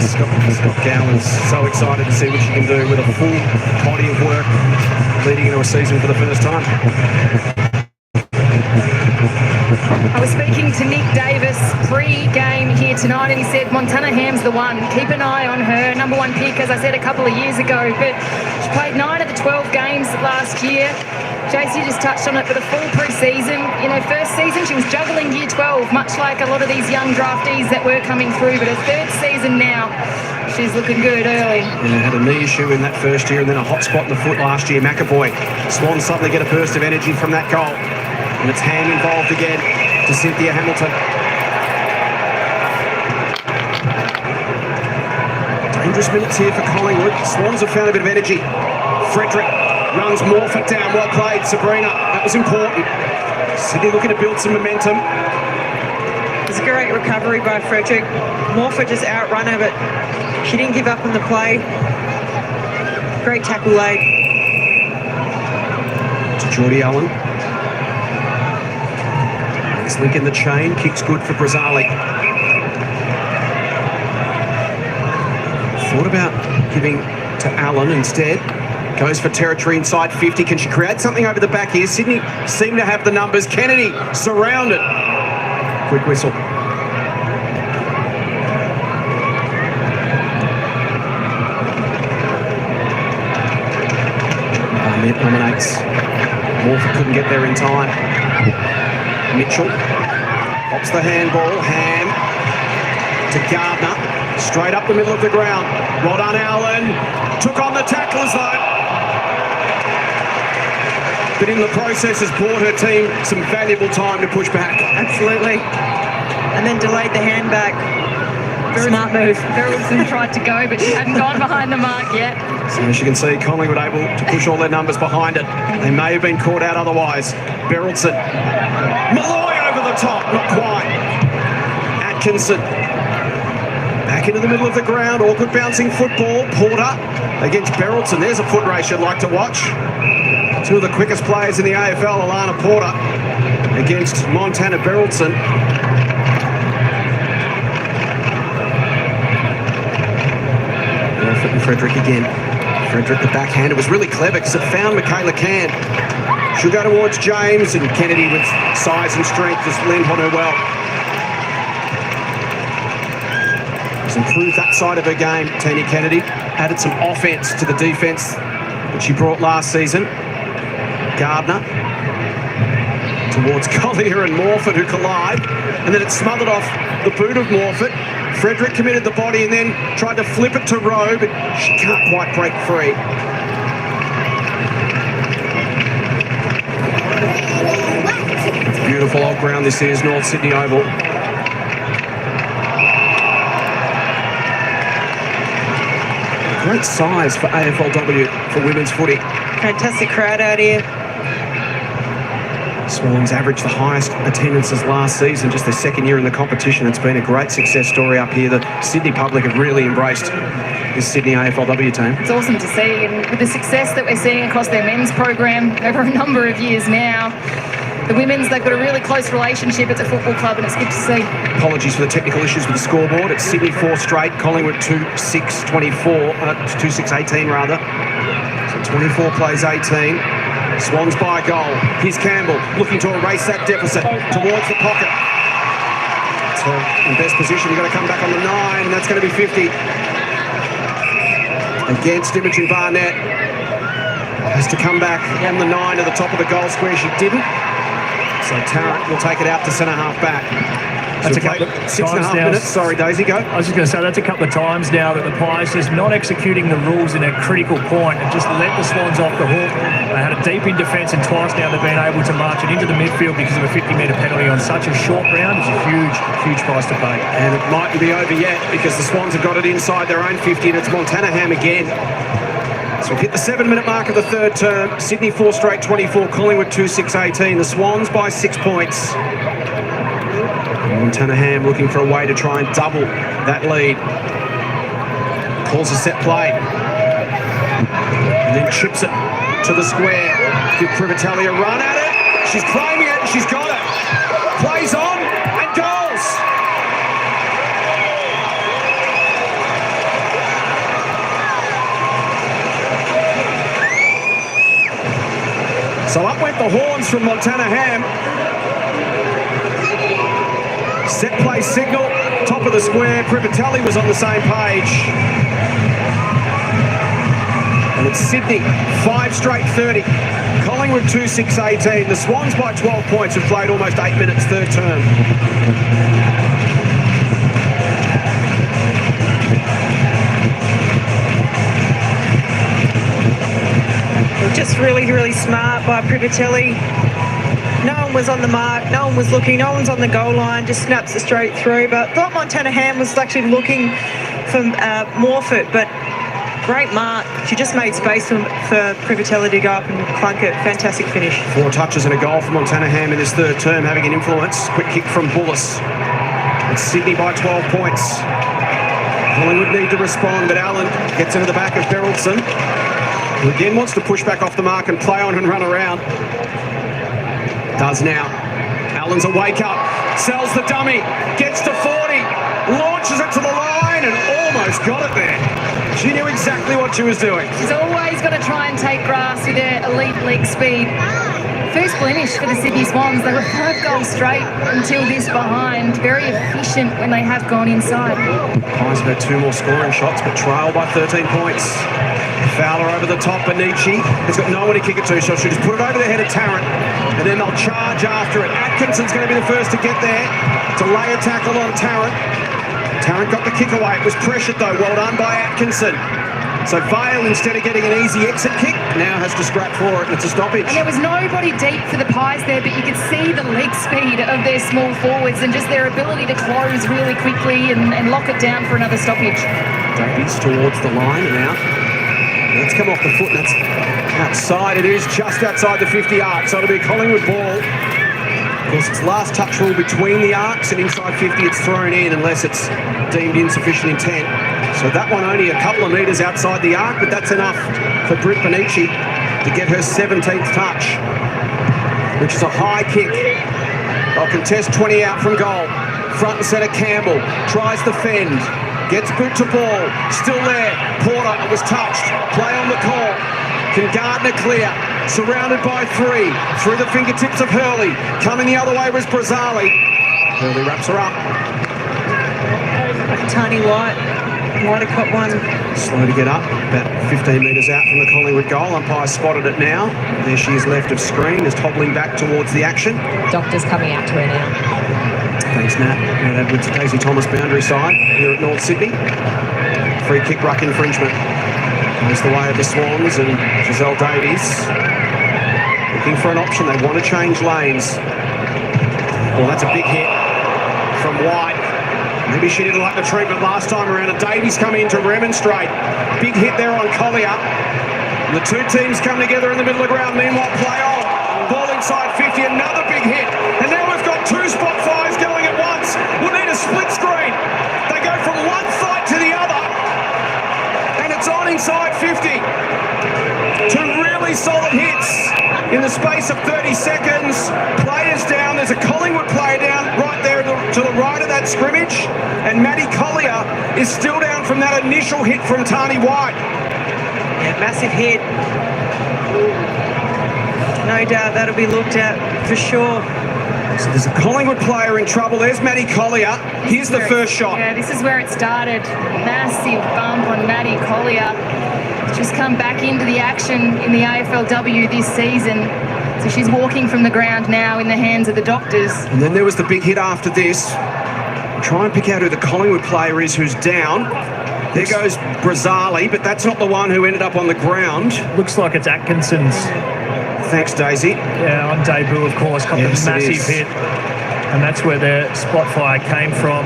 Scott Gowan's so excited to see what she can do with a full body of work leading into a season for the first time. I was speaking to Nick Davis pre-game here tonight, and he said Montana Ham's the one. Keep an eye on her, #1 pick, as I said a couple of years ago. But she played 9 of the 12 games last year. JC just touched on it, for the full pre-season. In her first season, she was juggling year 12, much like a lot of these young draftees that were coming through. But her third season now, she's looking good early. Yeah, had a knee issue in that first year and then a hot spot in the foot last year. McAvoy. Swans suddenly get a burst of energy from that goal. And it's Ham involved again to Cynthia Hamilton. Dangerous minutes here for Collingwood. Swans have found a bit of energy. Frederick runs Morford down. Well played, Sabrina. That was important. Sydney looking to build some momentum. It's a great recovery by Frederick. Morford just outrun her, but she didn't give up on the play. Great tackle laid. To Geordie Owen. Next link in the chain. Kicks good for Brazali. Thought about giving to Allen instead. Goes for territory inside 50. Can she create something over the back here? Sydney seem to have the numbers. Kennedy surrounded. Quick whistle. Barnett nominates. Morford couldn't get there in time. Mitchell pops the handball. Ham to Gardner. Straight up the middle of the ground. Well done, Allen. Took on the tacklers though. But in the process has bought her team some valuable time to push back. Absolutely. And then delayed the hand back. Smart move. Berylson tried to go, but she hadn't gone behind the mark yet. So as you can see, Collingwood able to push all their numbers behind it. They may have been caught out otherwise. Berylson. Malloy over the top, not quite. Atkinson. Back into the middle of the ground, awkward bouncing football. Porter against Berylson. There's a foot race you'd like to watch. Two of the quickest players in the AFL, Alana Porter against Montana Berylson. Morford and Frederick again. Frederick the backhand. It was really clever because it found Michaela Can. She'll go towards James, and Kennedy with size and strength just leaned on her well. Has improved that side of her game, Tanya Kennedy. Added some offense to the defense that she brought last season. Gardner towards Collier and Morford, who collide, and then it's smothered off the boot of Morford. Frederick committed the body and then tried to flip it to Rowe, but she can't quite break free. Beautiful old ground this is, North Sydney Oval. Great size for AFLW for women's footy. Fantastic crowd out here. Swans averaged the highest attendances last season, just their second year in the competition. It's been a great success story up here. The Sydney public have really embraced this Sydney AFLW team. It's awesome to see, and with the success that we're seeing across their men's program over a number of years now, the women's, they've got a really close relationship. It's a football club and it's good to see. Apologies for the technical issues with the scoreboard. It's Sydney 4 straight, Collingwood 2-6-18 rather. So 24 plays 18. Swans by a goal. Here's Campbell looking to erase that deficit towards the pocket. So in best position, you've got to come back on the 9, and that's going to be 50. Against Imogen Barnett. Has to come back on the 9 at the top of the goal square. She didn't. So Tarrant will take it out to centre-half back. That's a couple of 6.5 now. minutes. Sorry, Daisy, go. I was just going to say, that's a couple of times now that the Pies just not executing the rules in a critical point and just let the Swans off the hook. They had a deep in defence, and twice now they've been able to march it into the midfield because of a 50-metre penalty on such a short round. It's a huge, huge price to pay. And it mightn't be over yet because the Swans have got it inside their own 50, and it's Montana Ham again. So we've hit the 7-minute mark of the third term. Sydney 4 straight 24, Collingwood 2-6-18. The Swans by 6 points. Montana Ham looking for a way to try and double that lead. Calls a set play. And then chips it to the square. Give Privatelli a run at it. She's claiming it and she's got it. Plays on and goals. So up went the horns from Montana Ham. Set play signal, top of the square. Privatelli was on the same page. And it's Sydney, 5 straight 30. Collingwood 2-6-18. The Swans by 12 points have played almost 8 minutes third term. Just really, really smart by Privatelli. No one was on the mark, no one was looking, no one's on the goal line, just snaps it straight through. But I thought Montana Ham was actually looking for Morford, but great mark. She just made space for Privatelli to go up and clunk it. Fantastic finish. 4 touches and a goal for Montana Ham in this third term, having an influence. Quick kick from Bullis. It's Sydney by 12 points. Collingwood need to respond, but Allen gets into the back of Berylson, who again wants to push back off the mark and play on and run around. Does now. Allen's a wake up, sells the dummy, gets to 40, launches it to the line and almost got it there. She knew exactly what she was doing. She's always got to try and take grass with her elite leg speed. First blemish for the Sydney Swans. They were 5 goals straight until this behind. Very efficient when they have gone inside. Pies have had 2 more scoring shots, but trail by 13 points. Fowler over the top, Benici has got no one to kick it to, so she'll just put it over the head of Tarrant, and then they'll charge after it. Atkinson's going to be the first to get there to lay a tackle on Tarrant. Tarrant got the kick away. It was pressured though. Well done by Atkinson. So Vale, instead of getting an easy exit kick, now has to scrap for it, and it's a stoppage. And there was nobody deep for the Pies there, but you could see the leg speed of their small forwards and just their ability to close really quickly and lock it down for another stoppage. Davies towards the line and out. That's come off the foot, and that's outside. It is just outside the 50 arc, so it'll be a Collingwood ball. Of course, it's last touch rule between the arcs, and inside 50 it's thrown in unless it's deemed insufficient intent. So that one only a couple of metres outside the arc, but that's enough for Britt Benici to get her 17th touch, which is a high kick. They'll contest 20 out from goal. Front and centre Campbell tries the fend. Gets boot to ball, still there. Porter was touched, play on the call. Can Gardner clear? Surrounded by 3, through the fingertips of Hurley. Coming the other way was Brazzali. Hurley wraps her up. Tiny White might have caught one. Slow to get up, about 15 metres out from the Collingwood goal. Umpire spotted it now. There she is left of screen, just hobbling back towards the action. Doctor's coming out to her now. Thanks, Nat. Now that with Daisy Thomas boundary side here at North Sydney. Free kick ruck infringement. Goes the way of the Swans, and Giselle Davies looking for an option. They want to change lanes. Well, that's a big hit from White. Maybe she didn't like the treatment last time around, and Davies coming in to remonstrate. Big hit there on Collier. And the 2 teams come together in the middle of the ground. Meanwhile, play on. Ball inside 50, another big hit. And now we've got 2 spot fires going at once. We'll need a split screen. They go from one side to the other. And it's on inside 50. 2 really solid hits in the the space of 30 seconds. Players down. There's a Collingwood player down right there to the right of that scrimmage. And Maddie Collier is still down from that initial hit from Tani White. Yeah, massive hit. No doubt that'll be looked at for sure. So there's a Collingwood player in trouble. There's Maddie Collier. Here's the first shot. Yeah, this is where it started. Massive bump on Maddie Collier. Just come back into the action in the AFLW this season. So she's walking from the ground now in the hands of the doctors. And then there was the big hit after this. Try and pick out who the Collingwood player is who's down. There goes Brazzali, but that's not the one who ended up on the ground. Looks like it's Atkinson's. Thanks, Daisy. Yeah, on debut, of course, got Yes, the massive hit. And that's where the spot fire came from.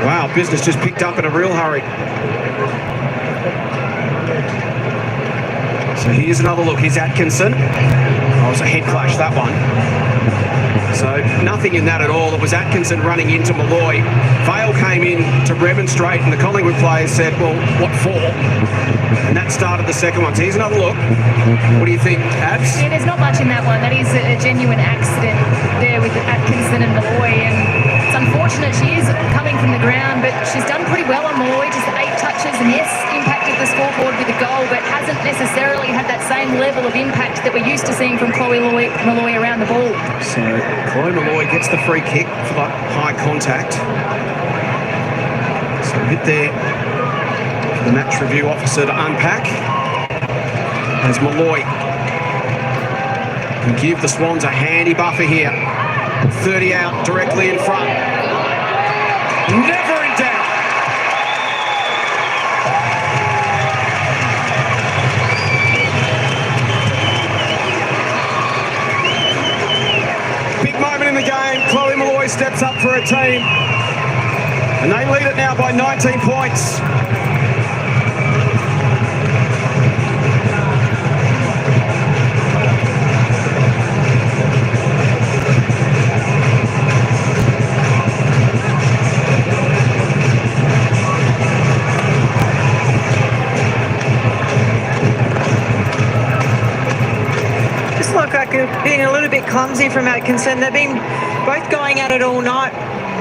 Wow, business just picked up in a real hurry. So here's another look. Here's Atkinson. Oh, it was a head clash, that one. So nothing in that at all. It was Atkinson running into Malloy. Vale came in to remonstrate, and the Collingwood players said, well, what for? And that started the second one. So here's another look. What do you think, Abs? Yeah, there's not much in that one. That is a genuine accident there with Atkinson and Malloy. And it's unfortunate she is coming from the ground, but she's done pretty well on Malloy. Just 8 touches, and yes, impacted the scoreboard with a goal, but hasn't necessarily had that same level of impact that we're used to seeing from Chloe Malloy around the ball. So Chloe Malloy gets the free kick for that high contact. So a bit there for the match review officer to unpack. As Malloy can give the Swans a handy buffer here. 30 out directly in front. Never in doubt. Big moment in the game. Chloe Malloy steps up for her team. And they lead it now by 19 points. Being a little bit clumsy from Atkinson. They've been both going at it all night.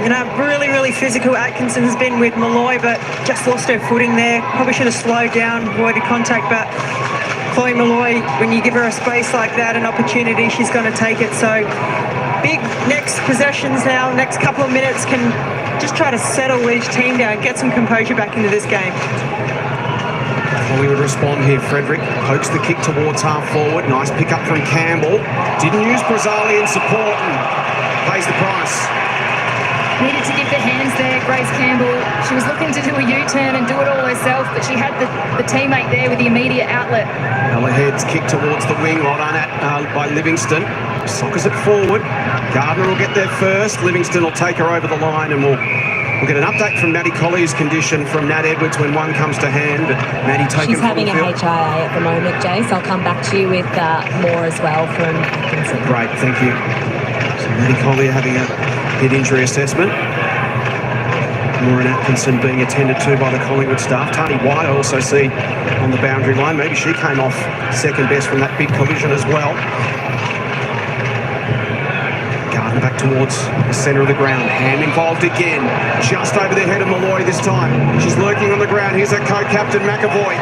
You know, really physical. Atkinson has been with Malloy, but just lost her footing there. Probably should have slowed down, avoided contact, but Chloe Malloy, when you give her a space like that, an opportunity, she's going to take it. So big next possessions now, next couple of minutes can just try to settle each team down, get some composure back into this game. Collingwood respond here. Frederick pokes the kick towards half forward. Nice pick up from Campbell. Didn't use Brazzali in support and pays the price. Needed to give the hands there, Grace Campbell. She was looking to do a U-turn and do it all herself, but she had the teammate there with the immediate outlet. Heads kick towards the wing. Well done by Livingston. Sockers it forward. Gardner will get there first. Livingston will take her over the line, and we'll get an update from Maddie Collier's condition from Nat Edwards when one comes to hand. But Maddie taken She's having a HIA at the moment, Jace. I'll come back to you with more as well from Atkinson. Great, thank you. So Maddie Collier having a head injury assessment. Maureen Atkinson being attended to by the Collingwood staff. Tani White I also see on the boundary line. Maybe she came off second best from that big collision as well. Gardner back towards the centre of the ground. Ham involved again. Just over the head of Malloy this time. She's lurking on the ground. Here's her co-captain McAvoy.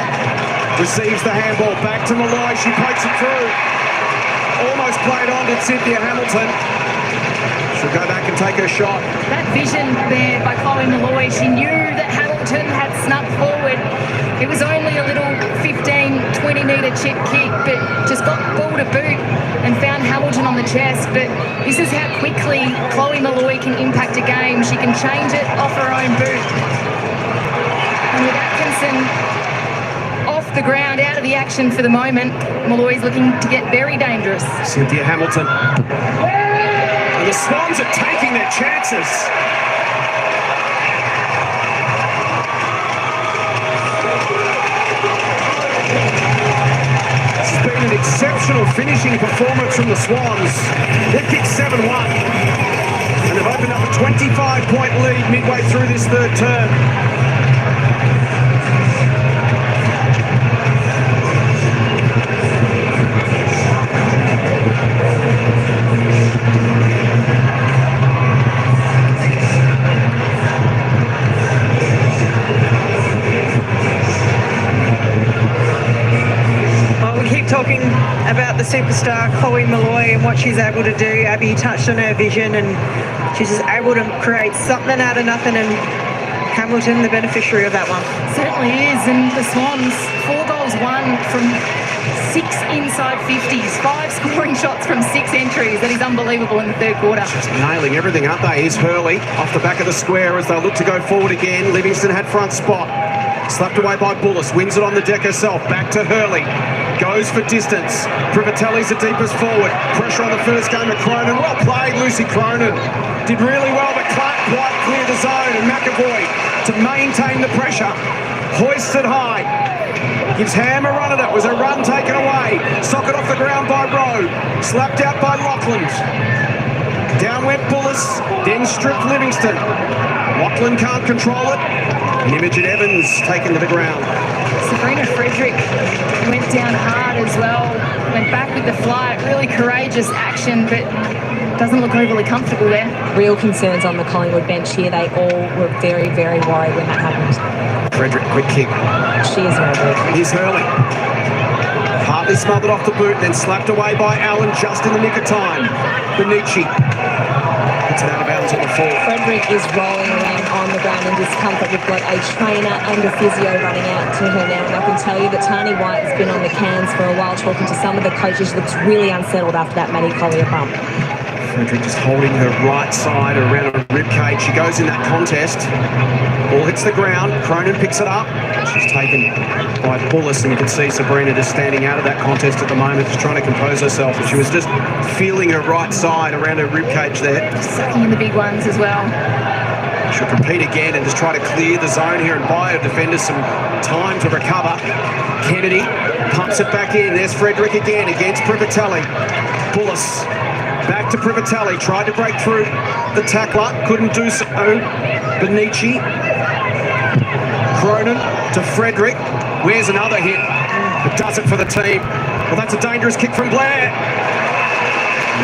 Receives the handball. Back to Malloy. She pokes it through. Almost played on to Cynthia Hamilton. She'll go back and take her shot. That vision there by Chloe Malloy, she knew that Hamilton had snuck forward. It was only a little 15, 20 metre chip kick, but just got ball to boot and found Hamilton on the chest. But this is how quickly Chloe Malloy can impact a game. She can change it off her own boot. And with Atkinson off the ground, out of the action for the moment, Malloy's looking to get very dangerous. Cynthia Hamilton. And the Swans are taking their chances. This has been an exceptional finishing performance from the Swans. They've kicked 7-1. And they've opened up a 25-point lead midway through this third term. superstar, Chloe Malloy, and what she's able to do. Abby touched on her vision, and she's just able to create something out of nothing, and Hamilton, the beneficiary of that one. Certainly is, and the Swans, 4 goals won from 6 inside 50s, 5 scoring shots from 6 entries. That is unbelievable in the third quarter. Just nailing everything, aren't they? Here's Hurley off the back of the square as they look to go forward again. Livingston had front spot. Slapped away by Bullis, wins it on the deck herself. Back to Hurley. Goes for distance. Privatelli's the deepest forward. Pressure on the first game of Cronin. Well played, Lucy Cronin. Did really well, but Clark quite cleared the zone. And McAvoy to maintain the pressure. Hoisted high. Gives Ham a run at it. Was a run taken away. Socket off the ground by Rowe. Slapped out by Lachlan. Down went Bullis. Then stripped Livingston. Lachlan can't control it. And Imogen Evans taken to the ground. Sabrina Frederick went down hard as well. Went back with the flight. Really courageous action, but doesn't look overly comfortable there. Real concerns on the Collingwood bench here. They all were very, very worried when that happened. Frederick, quick kick. She is very good. Here's Hurley. Partly smothered off the boot, then slapped away by Allen just in the nick of time. Benici. It's out of bounds on the fall. Frederick is rolling around on the ground in discomfort. We've got a trainer and a physio running out to her now. And I can tell you that Tani White has been on the cans for a while talking to some of the coaches. She looks really unsettled after that Maddie Collier bump. Frederick just holding her right side around her rib cage. She goes in that contest. Ball hits the ground. Cronin picks it up. She's taken by Bullis, and you can see Sabrina just standing out of that contest at the moment, just trying to compose herself. But she was just feeling her right side around her rib cage there. Sucking in the big ones as well. She'll compete again and just try to clear the zone here and buy her defenders some time to recover. Kennedy pumps it back in. There's Frederick again against Privatelli. Bullis back to Privatelli. Tried to break through the tackler. Couldn't do so. Benici. Cronin to Frederick. Where's another hit? But does it for the team. Well, that's a dangerous kick from Blair.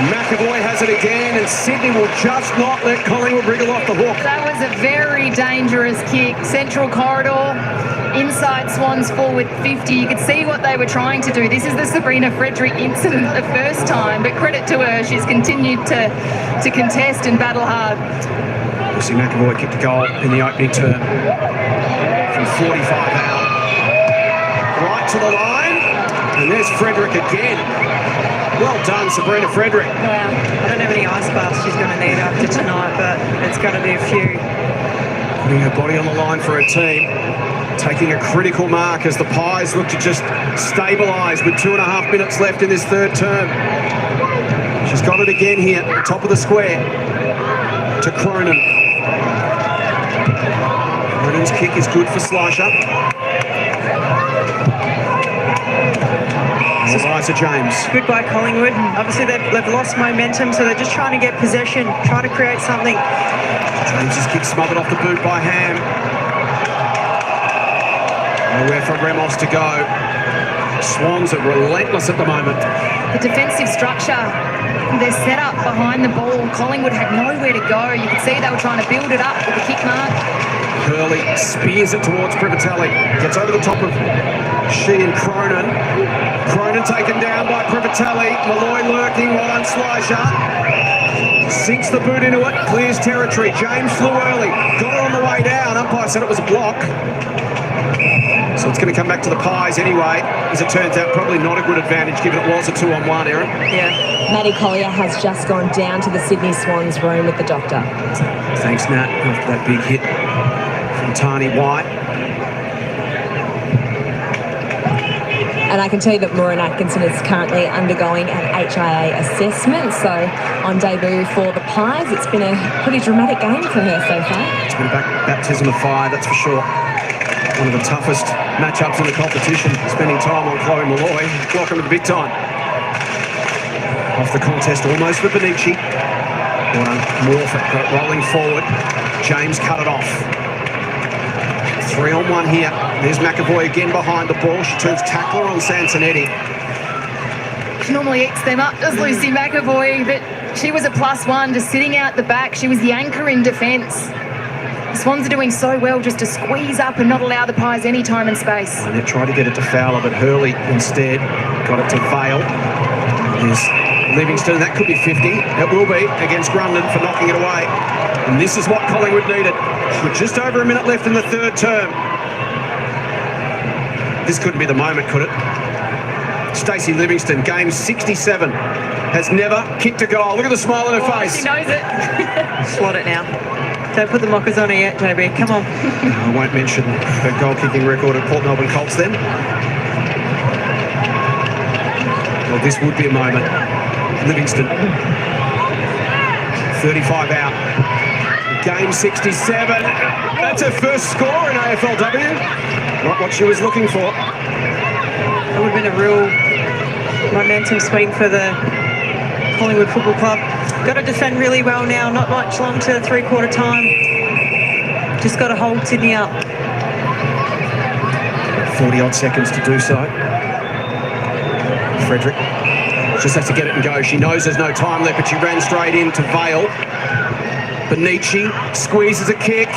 McAvoy has it again, and Sydney will just not let Collingwood wriggle off the hook. That was a very dangerous kick. Central corridor, inside Swans forward 50. You could see what they were trying to do. This is the Sabrina Frederick incident the first time, but credit to her, she's continued to contest and battle hard. Lucy McAvoy kicked a goal in the opening term from 45 out. Right to the line, and there's Frederick again. Well done, Sabrina Frederick. Wow. I don't have any ice baths she's going to need after tonight, but it's got to be a few. Putting her body on the line for her team. Taking a critical mark as the Pies look to just stabilise with 2.5 minutes left in this third term. She's got it again here, top of the square, to Cronin. Cronin's kick is good for Slisher. Eliza James. Good by Collingwood. Obviously, they've lost momentum, so they're just trying to get possession, trying to create something. James's kick smothered off the boot by Ham. Nowhere for Ramos to go. Swans are relentless at the moment. The defensive structure, they're set up behind the ball. Collingwood had nowhere to go. You could see they were trying to build it up with the kick mark. Hurley spears it towards Privatelli. Gets over the top of she and Cronin. Cronin taken down by Privatelli. Malloy lurking on Slisher. Sinks the boot into it. Clears territory. James flew early. Got her on the way down. Umpire said it was a block. So it's going to come back to the Pies anyway. As it turns out, probably not a good advantage given it was a 2-on-1, Erin. Yeah. Maddie Collier has just gone down to the Sydney Swans room with the doctor. Thanks, Nat, after that big hit from Tani White. And I can tell you that Maureen Atkinson is currently undergoing an HIA assessment. So on debut for the Pies, it's been a pretty dramatic game for her so far. It's been a baptism of fire, that's for sure. One of the toughest matchups in the competition, spending time on Chloe Malloy. Welcome to the big time. Off the contest almost for Benici. Well done, Morford rolling forward. James cut it off. 3-on-1 here. There's McAvoy again behind the ball. She turns tackler on Sansonetti. She normally eats them up, does Lucy McAvoy, but she was a +1 just sitting out the back. She was the anchor in defence. The Swans are doing so well just to squeeze up and not allow the Pies any time and space. And they tried to get it to Fowler, but Hurley instead got it to Vale. There's Livingston, that could be 50. It will be against Grundon for knocking it away. And this is what Collingwood needed. With just over a minute left in the third term. This couldn't be the moment, could it? Stacey Livingston, game 67, has never kicked a goal. Look at the smile on her face. She knows it. Slot it now. Don't put the mockers on her yet, JB. Come on. I won't mention her goal-kicking record at Port Melbourne Colts then. Well, this would be a moment. Livingston, 35 out. Game 67. That's her first score in AFLW. Not what she was looking for. That would have been a real momentum swing for the Collingwood Football Club. Got to defend really well now. Not much long to three-quarter time. Just got to hold Sydney up. 40-odd seconds to do so. Frederick just has to get it and go. She knows there's no time left, but she ran straight into Vale. Benici squeezes a kick.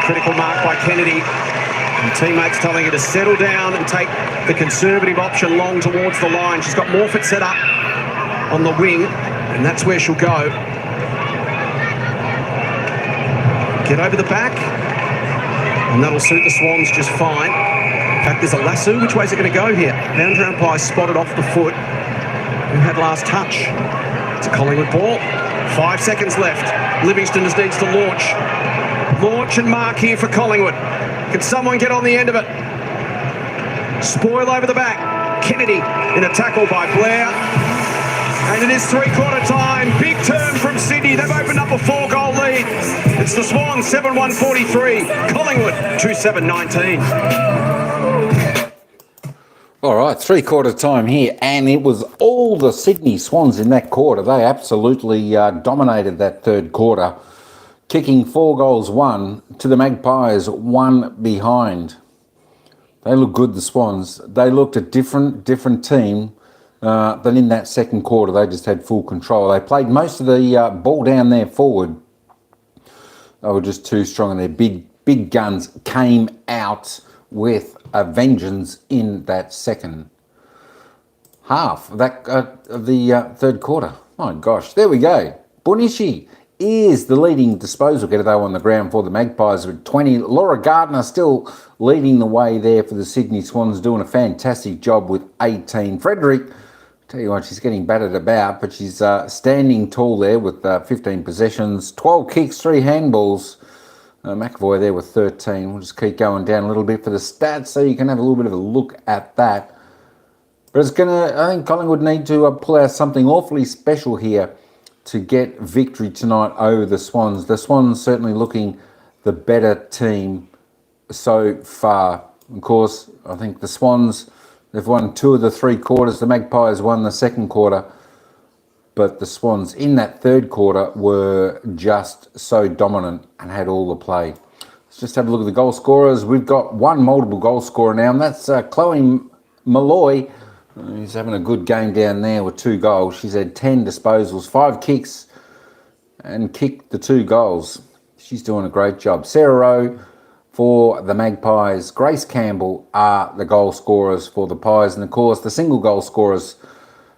Critical mark by Kennedy. And teammates telling her to settle down and take the conservative option long towards the line. She's got Morfitt set up on the wing, and that's where she'll go. Get over the back, and that'll suit the Swans just fine. In fact, there's a lasso. Which way's it going to go here? Boundary umpire spotted off the foot. Who had last touch? It's a Collingwood ball. 5 seconds left. Livingston just needs to launch. Launch and mark here for Collingwood. Can someone get on the end of it? Spoil over the back. Kennedy in a tackle by Blair. And it is three-quarter time. Big turn from Sydney. They've opened up a 4-goal lead. It's the Swans 7-1-43. Collingwood 2-7-19. All right, three-quarter time here, and it was all the Sydney Swans in that quarter. They absolutely dominated that third quarter, kicking 4 goals, 1 to the Magpies, 1 behind. They look good, the Swans. They looked a different team than in that second quarter. They just had full control. They played most of the ball down there forward. They were just too strong, and their big guns came out with a vengeance in that second half of the third quarter. My gosh, there we go. Bunishi is the leading disposal getter, though, on the ground for the Magpies with 20. Laura Gardner still leading the way there for the Sydney Swans, doing a fantastic job with 18. Frederick, tell you what, she's getting battered about, but she's standing tall there with 15 possessions, 12 kicks, 3 handballs. McAvoy there with 13. We'll just keep going down a little bit for the stats so you can have a little bit of a look at that. But it's I think Collingwood need to pull out something awfully special here to get victory tonight over the Swans. The Swans certainly looking the better team so far. Of course, I think the Swans, they've won 2 of the 3 quarters. The Magpies won the second quarter. But the Swans in that third quarter were just so dominant and had all the play. Let's just have a look at the goal scorers. We've got one multiple goal scorer now, and that's Chloe Malloy. She's having a good game down there with 2 goals. She's had 10 disposals, 5 kicks, and kicked the 2 goals. She's doing a great job. Sarah Rowe for the Magpies. Grace Campbell are the goal scorers for the Pies. And, of course, the single goal scorers,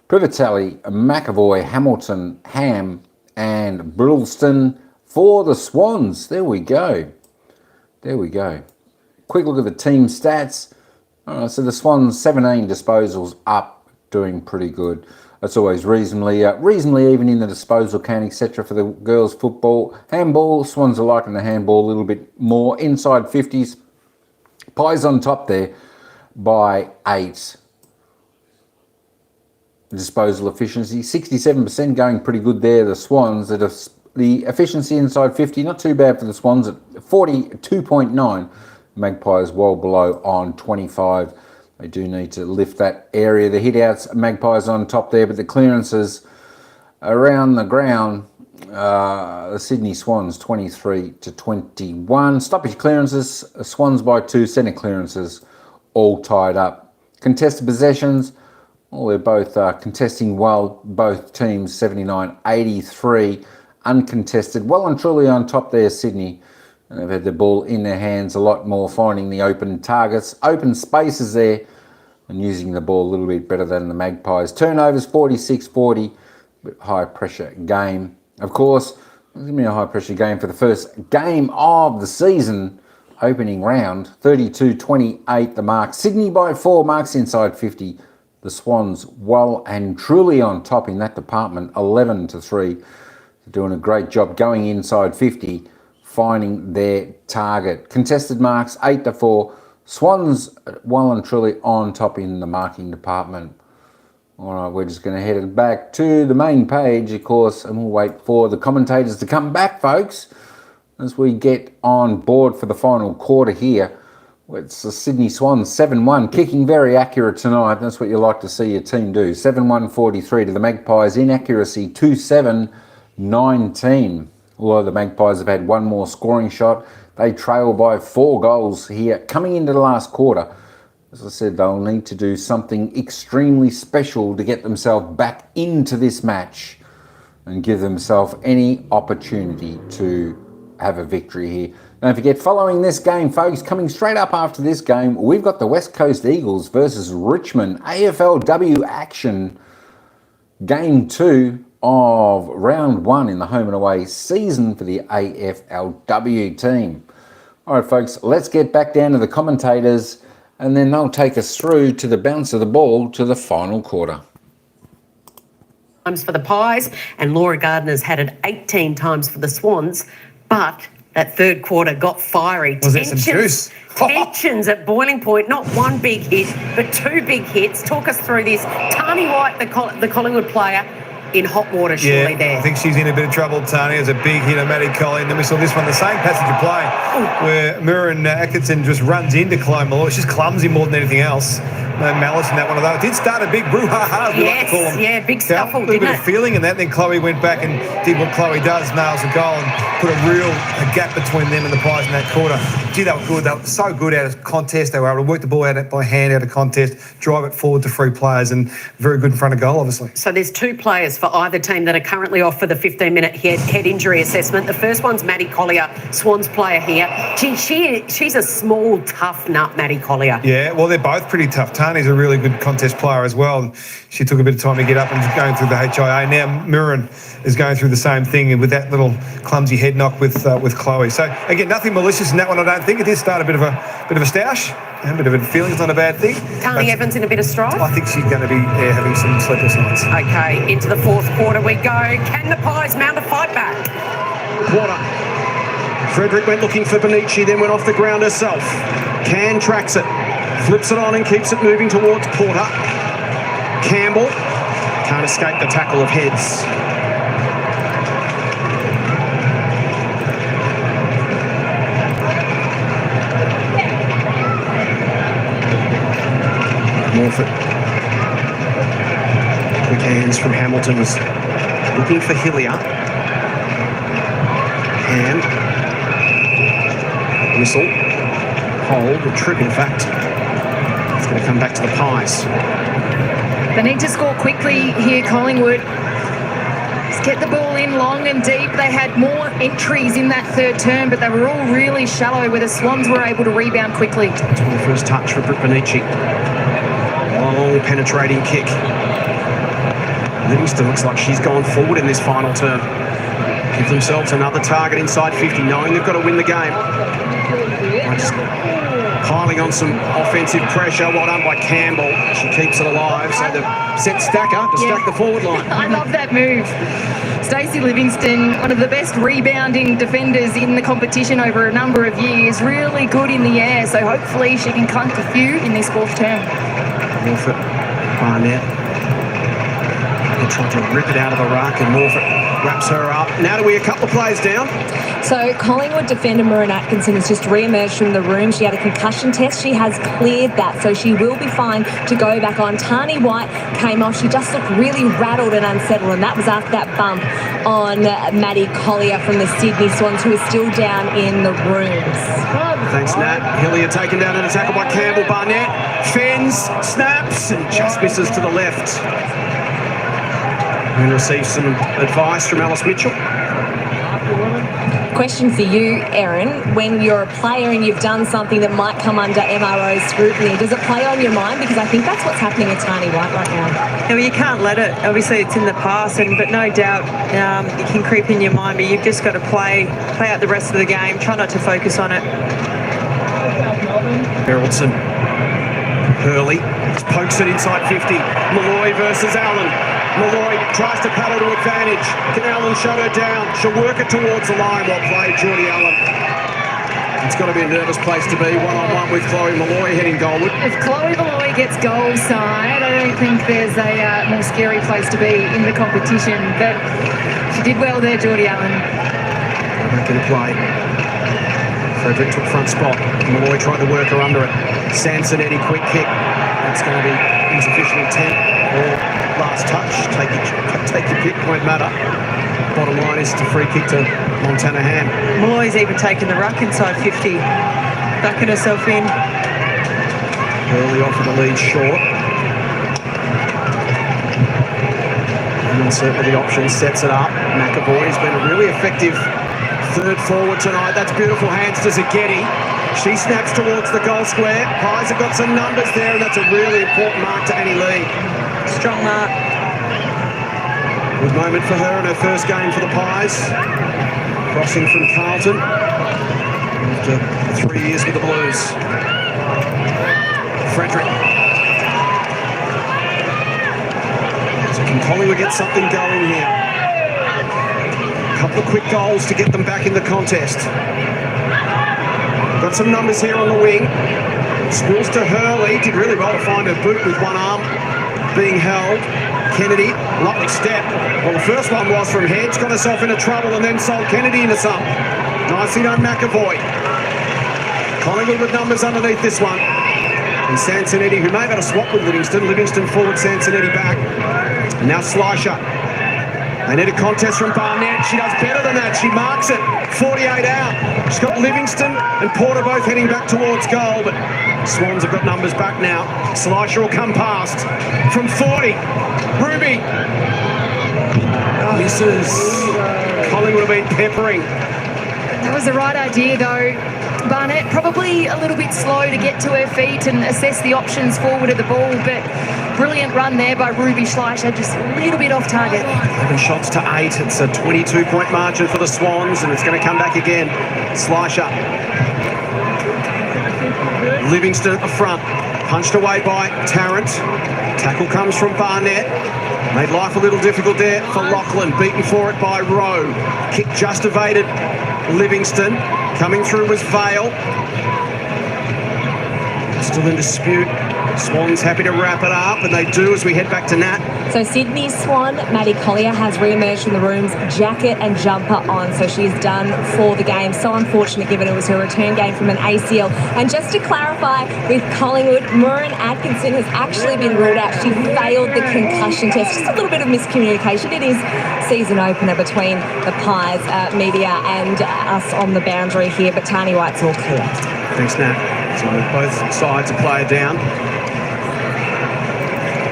Privatelli, McAvoy, Hamilton, Ham, and Brillston for the Swans. There we go. There we go. Quick look at the team stats. So the Swans, 17 disposals up, doing pretty good. That's always reasonably even in the disposal count, etc. for the girls' football. Handball, Swans are liking the handball a little bit more. Inside 50s. Pies on top there by 8. Disposal efficiency, 67% going pretty good there. The Swans, the efficiency inside 50, not too bad for the Swans at 42.9. Magpies well below on 25. They do need to lift that area. The hit-outs, Magpies on top there, but the clearances around the ground, the Sydney Swans 23-21. Stoppage clearances, Swans by 2. Centre clearances all tied up. Contested possessions, well, they're both contesting well, both teams 79-83. Uncontested, well and truly on top there, Sydney. And they've had the ball in their hands a lot more, finding the open targets. Open spaces there and using the ball a little bit better than the Magpies. Turnovers 46-40, but high pressure game. Of course, it's going to be a high pressure game for the first game of the season. Opening round, 32-28 the mark. Sydney by 4, marks inside 50. The Swans well and truly on top in that department, 11-3. They're doing a great job going inside 50, finding their target. Contested marks, 8-4. Swans well and truly on top in the marking department. All right, we're just going to head back to the main page, of course, and we'll wait for the commentators to come back, folks, as we get on board for the final quarter here. It's the Sydney Swans 7-1, kicking very accurate tonight. That's what you like to see your team do. 7-1-43 to the Magpies. Inaccuracy 2-7-19. Although the Magpies have had one more scoring shot, they trail by 4 goals here coming into the last quarter. As I said, they'll need to do something extremely special to get themselves back into this match and give themselves any opportunity to have a victory here. Don't forget, following this game, folks, coming straight up after this game, we've got the West Coast Eagles versus Richmond AFLW action. Game 2 of round 1 in the home and away season for the AFLW team. All right, folks, let's get back down to the commentators, and then they'll take us through to the bounce of the ball to the final quarter. Times for the Pies, and Laura Gardner's had it 18 times for the Swans, but that third quarter got fiery. Was there some juice? Tensions at boiling point. Not one big hit, but 2 big hits. Talk us through this. Tani White, the Collingwood player, in hot water surely there. I think she's in a bit of trouble, Tani. It was a big hit on Maddie Colley. And then we saw this one, the same passage of play, where Murin Atkinson just runs into Chloe Malloy. She's clumsy more than anything else. No malice in that one, although it did start a big brouhaha. Yes, like to call them. yeah, big scuffle, A little bit didn't of feeling in that. Then Chloe went back and did what Chloe does, nails a goal and put a gap between them and the Pies in that quarter. Gee, they were good. They were so good out of contest. They were able to work the ball out by hand out of contest, drive it forward to 3 players, and very good in front of goal, obviously. So there's 2 players for either team that are currently off for the 15-minute head injury assessment. The first one's Maddie Collier, Swans player here. Gee, she's a small, tough nut, Maddie Collier. Yeah, well, they're both pretty tough. Tani's a really good contest player as well. She took a bit of time to get up and going through the HIA. Now Murin is going through the same thing with that little clumsy head knock with Chloe. So again, nothing malicious in that one. I don't think it did start a bit of a stoush. A bit of a feeling is not a bad thing. Tani Evans in a bit of strife? I think she's going to be having some sleepless nights. Okay, into the 4th quarter we go. Can the Pies mount a fight back? Quarter. Frederick went looking for Benici, then went off the ground herself. Can tracks it, flips it on and keeps it moving towards Porter. Campbell can't escape the tackle of Heads. Morford. Quick hands from Hamilton was looking for Hillier. And whistle, hold, a trip in fact. It's going to come back to the Pies. They need to score quickly here, Collingwood. Just get the ball in long and deep. They had more entries in that third term, but they were all really shallow where the Swans were able to rebound quickly. The first touch for Britt Benici. Long penetrating kick. Livingston looks like she's gone forward in this final term. Give themselves another target inside 50, knowing they've got to win the game. Just piling on some offensive pressure. Well done by Campbell. She keeps it alive. So they've set Stacker to stack the forward line. I love that move. Stacey Livingston, one of the best rebounding defenders in the competition over a number of years. Really good in the air, so hopefully she can clunk a few in this 4th term. Morford, Barnett. They're trying to rip it out of the ruck, and Morford wraps her up. Now a couple of players down. So Collingwood defender Murin Atkinson has just re-emerged from the room. She had a concussion test. She has cleared that, so she will be fine to go back on. Tani White came off. She just looked really rattled and unsettled, and that was after that bump on Maddie Collier from the Sydney Swans, who is still down in the rooms. Thanks, Nat. Hillier taken down in a tackle by Campbell. Barnett fends, snaps, and just misses to the left. And receives some advice from Alice Mitchell. Question for you, Erin. When you're a player and you've done something that might come under MRO scrutiny, does it play on your mind? Because I think that's what's happening with Tani White right now. No, you can't let it. Obviously, it's in the past, but no doubt it can creep in your mind. But you've just got to play out the rest of the game. Try not to focus on it. Berylson. Hurley pokes it inside 50. Malloy versus Allen. Malloy tries to paddle to advantage. Can Allen shut her down? She'll work it towards the line. Well played, Geordie Allen. It's got to be a nervous place to be. One-on-one with Chloe Malloy heading goalward. If Chloe Malloy gets goal side, I don't think there's a more scary place to be in the competition. But she did well there, Geordie Allen. Back in play. Frederick took front spot. Malloy tried to work her under it. Sansonetti, quick kick. That's going to be insufficient intent or last touch. Take your pick, won't matter. Bottom line is it's a free kick to Montana Ham. Malloy's even taken the ruck inside 50. Backing herself in. Early off of the lead short. And certainly the option sets it up. McAvoy has been a really effective third forward tonight. That's beautiful hands to Zaghetti. She snaps towards the goal square. Pies have got some numbers there, and that's a really important mark to Annie Lee. Strong mark. Good moment for her in her first game for the Pies. Crossing from Carlton after 3 years with the Blues. Frederick. So can Collingwood get something going here? A couple of quick goals to get them back in the contest. Got some numbers here on the wing. Spills to Hurley. Did really well to find her boot with one arm being held. Kennedy, lovely step. Well, the first one was from Hedge. Got herself into trouble and then sold Kennedy into some. Nicely done, McAvoy. Collingwood with numbers underneath this one. And Sansonetti, who may have had a swap with Livingston. Livingston forward, Sansonetti back. And now Slisher. They need a contest from Barnett. She does better than that. She marks it. 48 out. She's got Livingston and Porter both heading back towards goal, but Swans have got numbers back now. Slisher will come past from 40. Ruby. Misses. Collingwood have been peppering. That was the right idea, though. Barnett probably a little bit slow to get to her feet and assess the options forward of the ball, but brilliant run there by Ruby Schleicher, just a little bit off target. 11 shots to 8. It's a 22-point margin for the Swans, and it's going to come back again. Schleicher. Livingston at the front. Punched away by Tarrant. Tackle comes from Barnett. Made life a little difficult there for Lachlan. Beaten for it by Rowe. Kick just evaded Livingston. Coming through was Vale. Still in dispute. Swans happy to wrap it up, and they do as we head back to Nat. So Sydney Swan, Maddie Collier, has re-emerged from the rooms, jacket and jumper on, so she's done for the game. So unfortunate given it was her return game from an ACL. And just to clarify, with Collingwood, Murin Atkinson has actually been ruled out. She failed the concussion test. Just a little bit of miscommunication. It is season opener between the Pies media and us on the boundary here, but Tani White's all clear. Thanks, Nat. So both sides a player down.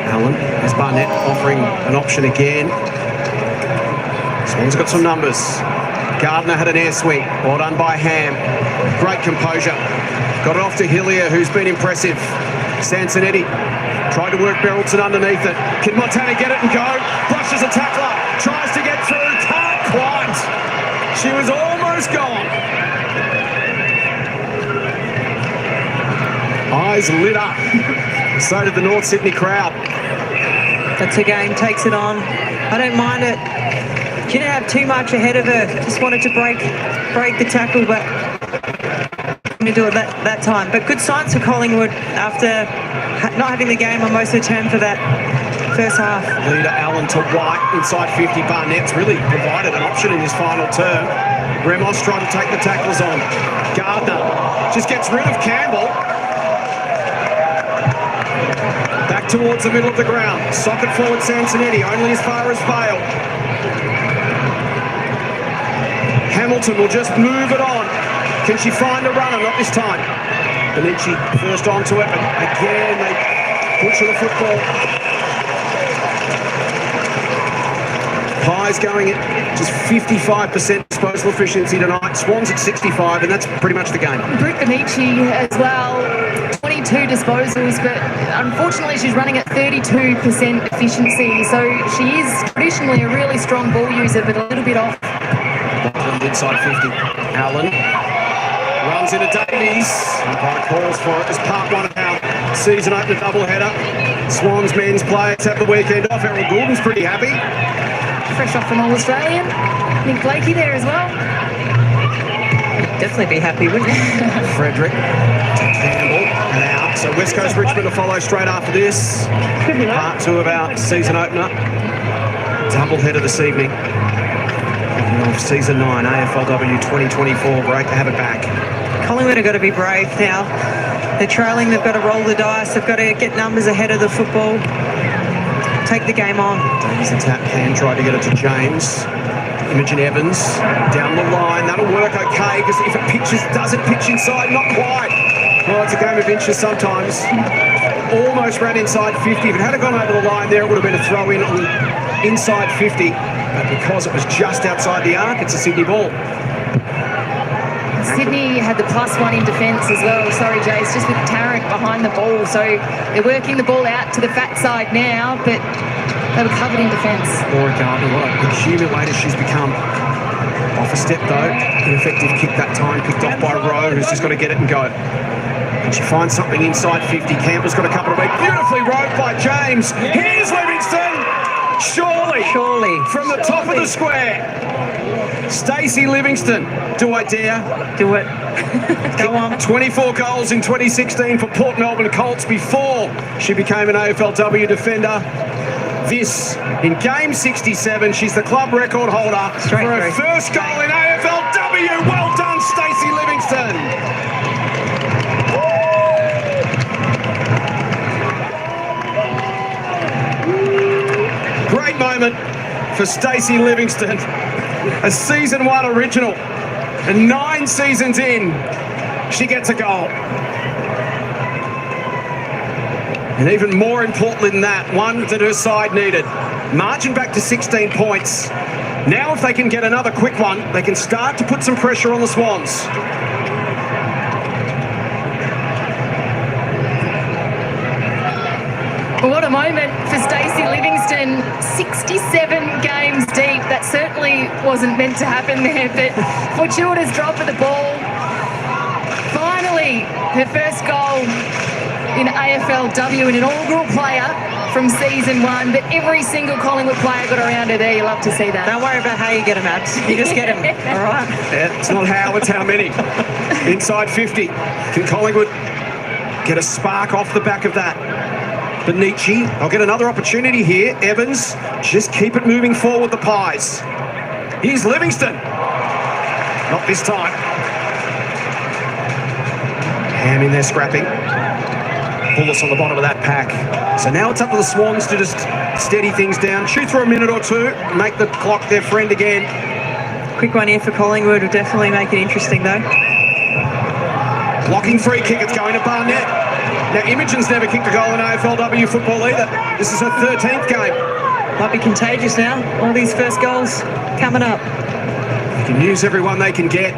Allen has Barnett offering an option again. Swans got some numbers. Gardner had an air sweep. Well done by Ham. Great composure. Got it off to Hillier, who's been impressive. Sansonetti tried to work Berylson underneath it. Can Montana get it and go? Brushes a tackler. Tries to get through. Can't quite. She was almost gone. Eyes lit up. So did the North Sydney crowd. That's her game, takes it on. I don't mind it. She didn't have too much ahead of her. Just wanted to break the tackle, but going to do it that time. But good signs for Collingwood after not having the game on most of the term for that first half. Leader Allen to White inside 50. Barnett's really provided an option in his final term. Remos trying to take the tackles on. Gardner just gets rid of Campbell. Back towards the middle of the ground. Socket forward Sansonetti, only as far as Vale. Hamilton will just move it on. Can she find a runner? Not this time. Benici first onto it, but again they butcher the football. Pies going at just 55% disposal efficiency tonight. Swans at 65, and that's pretty much the game. Brooke Benici as well, 22 disposals, but unfortunately she's running at 32% efficiency, so she is traditionally a really strong ball user, but a little bit off. Inside 50. Allen runs into Davies. Umpire calls for it as part one of our season opener doubleheader. Swans men's players have the weekend off. Errol Gordon's pretty happy. Fresh off from All-Australian. Nick Blakey there as well. Definitely be happy, wouldn't you? Frederick to Campbell and out. So West Coast Richmond will follow straight after this. Part two of our season opener doubleheader this evening. Of season 9 AFLW 2024. Great to have it back. Collingwood have got to be brave now. They're trailing, they've got to roll the dice, they've got to get numbers ahead of the football. Take the game on. Davies and tap can try to get it to James. Imogen Evans down the line. That'll work okay because if it pitches, does it pitch inside? Not quite. Well, it's a game of inches sometimes. Almost ran inside 50. If it had gone over the line there, it would have been a throw in on the inside 50. But because it was just outside the arc, it's a Sydney ball. Sydney had the +1 in defence as well. Sorry, Jace, just with Tarrant behind the ball. So they're working the ball out to the fat side now, but they were covered in defence. Laura Gardner, what a accumulator she's become. Off a step though, ineffective kick that time, picked off by Rowe, who's just got to get it and go. And she finds something inside 50. Campbell's got a couple of feet. Beautifully rowed by James. Here's Livingston. Surely. From the top of the square. Stacey Livingston. Do I dare? Do it. Go on. 24 goals in 2016 for Port Melbourne Colts before she became an AFLW defender. This, in game 67, she's the club record holder for her first goal in AFLW. Well done, Stacey Livingston. Great moment for Stacey Livingston, a season 1 original, and 9 seasons in, she gets a goal. And even more important than that, one that her side needed. Marching back to 16 points. Now if they can get another quick one, they can start to put some pressure on the Swans. What a moment for Stacey Livingston. 67 games deep. That certainly wasn't meant to happen there, but fortuitous drop of the ball. Finally, her first goal in AFLW, an inaugural player from season 1, but every single Collingwood player got around her there. You love to see that. Don't worry about how you get them, Abs. You just get them, all right? Yeah, it's not how, it's how many. Inside 50. Can Collingwood get a spark off the back of that? Benici, I'll get another opportunity here. Evans, just keep it moving forward, the Pies. Here's Livingston. Not this time. Ham in there scrapping. Bullis on the bottom of that pack. So now it's up to the Swans to just steady things down, chew through a minute or two, make the clock their friend again. Quick one here for Collingwood will definitely make it interesting though. Blocking free kick, it's going to Barnett. Now Imogen's never kicked a goal in AFLW football either. This is her 13th game. Might be contagious now, all these first goals coming up. They can use everyone they can get.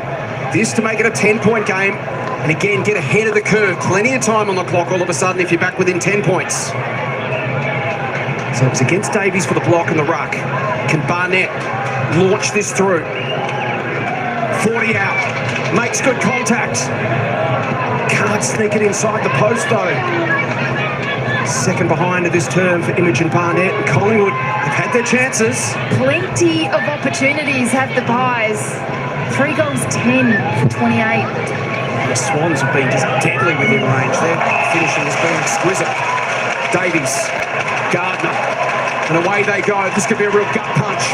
This to make it a 10-point game. And again, get ahead of the curve. Plenty of time on the clock all of a sudden if you're back within 10 points. So it's against Davies for the block and the ruck. Can Barnett launch this through? 40 out. Makes good contact. Can't sneak it inside the post though. Second behind of this term for Imogen Barnett. And Collingwood have had their chances. Plenty of opportunities have the Pies. 3 goals, 10 for 28. The Swans have been just deadly within range. Their finishing has been exquisite. Davies, Gardner, and away they go. This could be a real gut punch.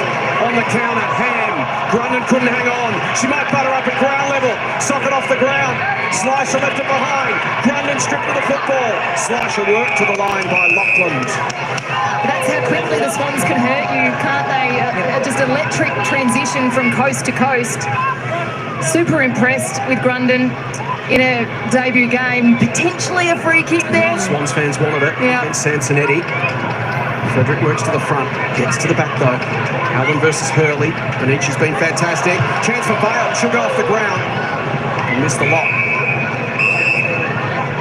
On the counter, Ham. Grundon couldn't hang on. She might butter up at ground level. Sock it off the ground. Slicer left it behind. Grundon stripped of the football. Slicer worked to the line by Lachlan. That's how quickly the Swans can hurt you, can't they? Just electric transition from coast to coast. Super impressed with Grundon in a debut game. Potentially a free kick there. Swans fans wanted it. Yeah. Against Sansonetti. Frederick works to the front, gets to the back though. Allen versus Hurley. Bonici's been fantastic. Chance for Bale. She'll go off the ground and miss the lock.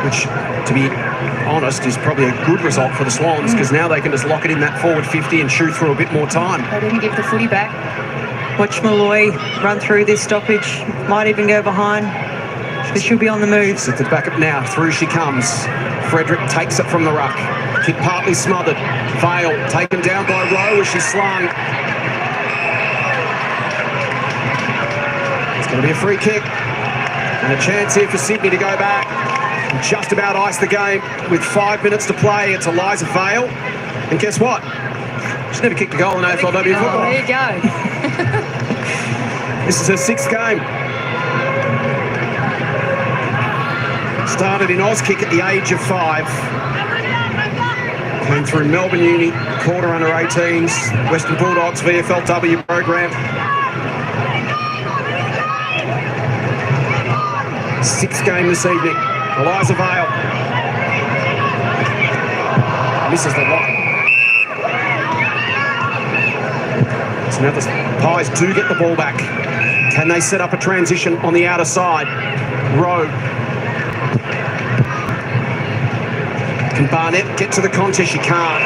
Which, to be honest, is probably a good result for the Swans, because now they can just lock it in that forward 50 and chew through a bit more time. They didn't give the footy back. Watch Malloy run through this stoppage. Might even go behind. But she'll be on the move. Sits at the back up now. Through she comes. Frederick takes it from the ruck. Kick partly smothered. Vale taken down by Rowe as she's slung. It's going to be a free kick. And a chance here for Sydney to go back. And just about ice the game with 5 minutes to play. It's Eliza Vale. And guess what? She's never kicked a goal in AFLW football. There you go. This is her 6th game. Started in Auskick at the age of 5. Came through Melbourne Uni, quarter under 18s, Western Bulldogs VFLW program. 6th game this evening. Eliza Vale. Misses the lock. So now the Pies do get the ball back. Can they set up a transition on the outer side? Rowe. Can Barnett get to the contest? She can't.